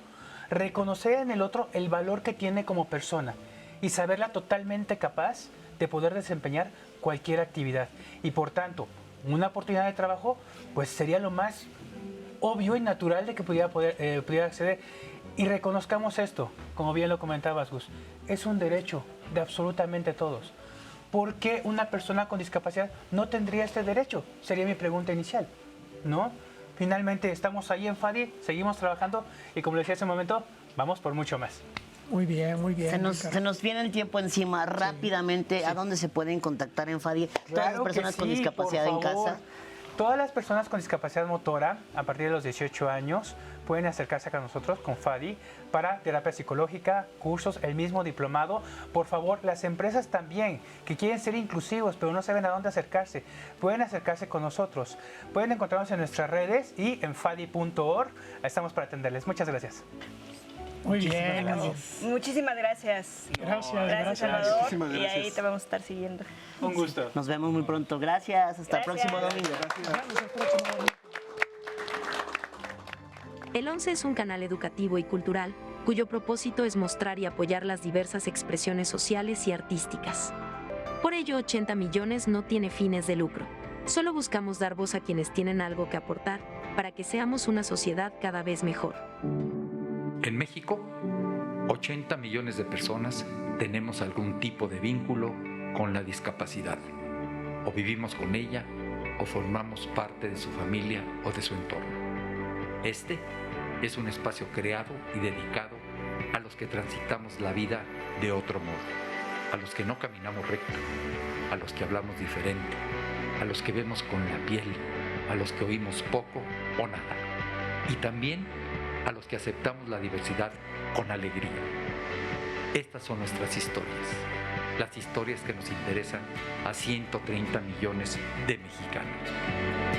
reconocer en el otro el valor que tiene como persona y saberla totalmente capaz de poder desempeñar cualquier actividad. Y por tanto, una oportunidad de trabajo, pues sería lo más obvio y natural de que pudiera acceder. Y reconozcamos esto, como bien lo comentabas, Gus, es un derecho de absolutamente todos. ¿Por qué una persona con discapacidad no tendría este derecho? Sería mi pregunta inicial, ¿no? Finalmente estamos ahí en FADI, seguimos trabajando y como le decía hace un momento, vamos por mucho más. Muy bien, muy bien. Se nos viene el tiempo encima rápidamente. ¿A dónde se pueden contactar en FADI? Todas las personas con discapacidad en casa. Todas las personas con discapacidad motora, a partir de los 18 años, pueden acercarse acá a nosotros con FADI para terapia psicológica, cursos, el mismo diplomado. Por favor, las empresas también, que quieren ser inclusivos, pero no saben a dónde acercarse, pueden acercarse con nosotros. Pueden encontrarnos en nuestras redes y en fadi.org. Estamos para atenderles. Muchas gracias. Muy bien. Muchísimas gracias. Gracias, Salvador. Muchísimas Y gracias. ahí te vamos a estar siguiendo. Un gusto. Nos vemos muy pronto. Gracias. Hasta el próximo domingo. El 11 es un canal educativo y cultural cuyo propósito es mostrar y apoyar las diversas expresiones sociales y artísticas. Por ello, 80 millones no tiene fines de lucro. Solo buscamos dar voz a quienes tienen algo que aportar para que seamos una sociedad cada vez mejor. En México, 80 millones de personas tenemos algún tipo de vínculo con la discapacidad. O vivimos con ella, o formamos parte de su familia o de su entorno. Este es un espacio creado y dedicado a los que transitamos la vida de otro modo, a los que no caminamos recto, a los que hablamos diferente, a los que vemos con la piel, a los que oímos poco o nada, y también a los que aceptamos la diversidad con alegría. Estas son nuestras historias, las historias que nos interesan a 130 millones de mexicanos.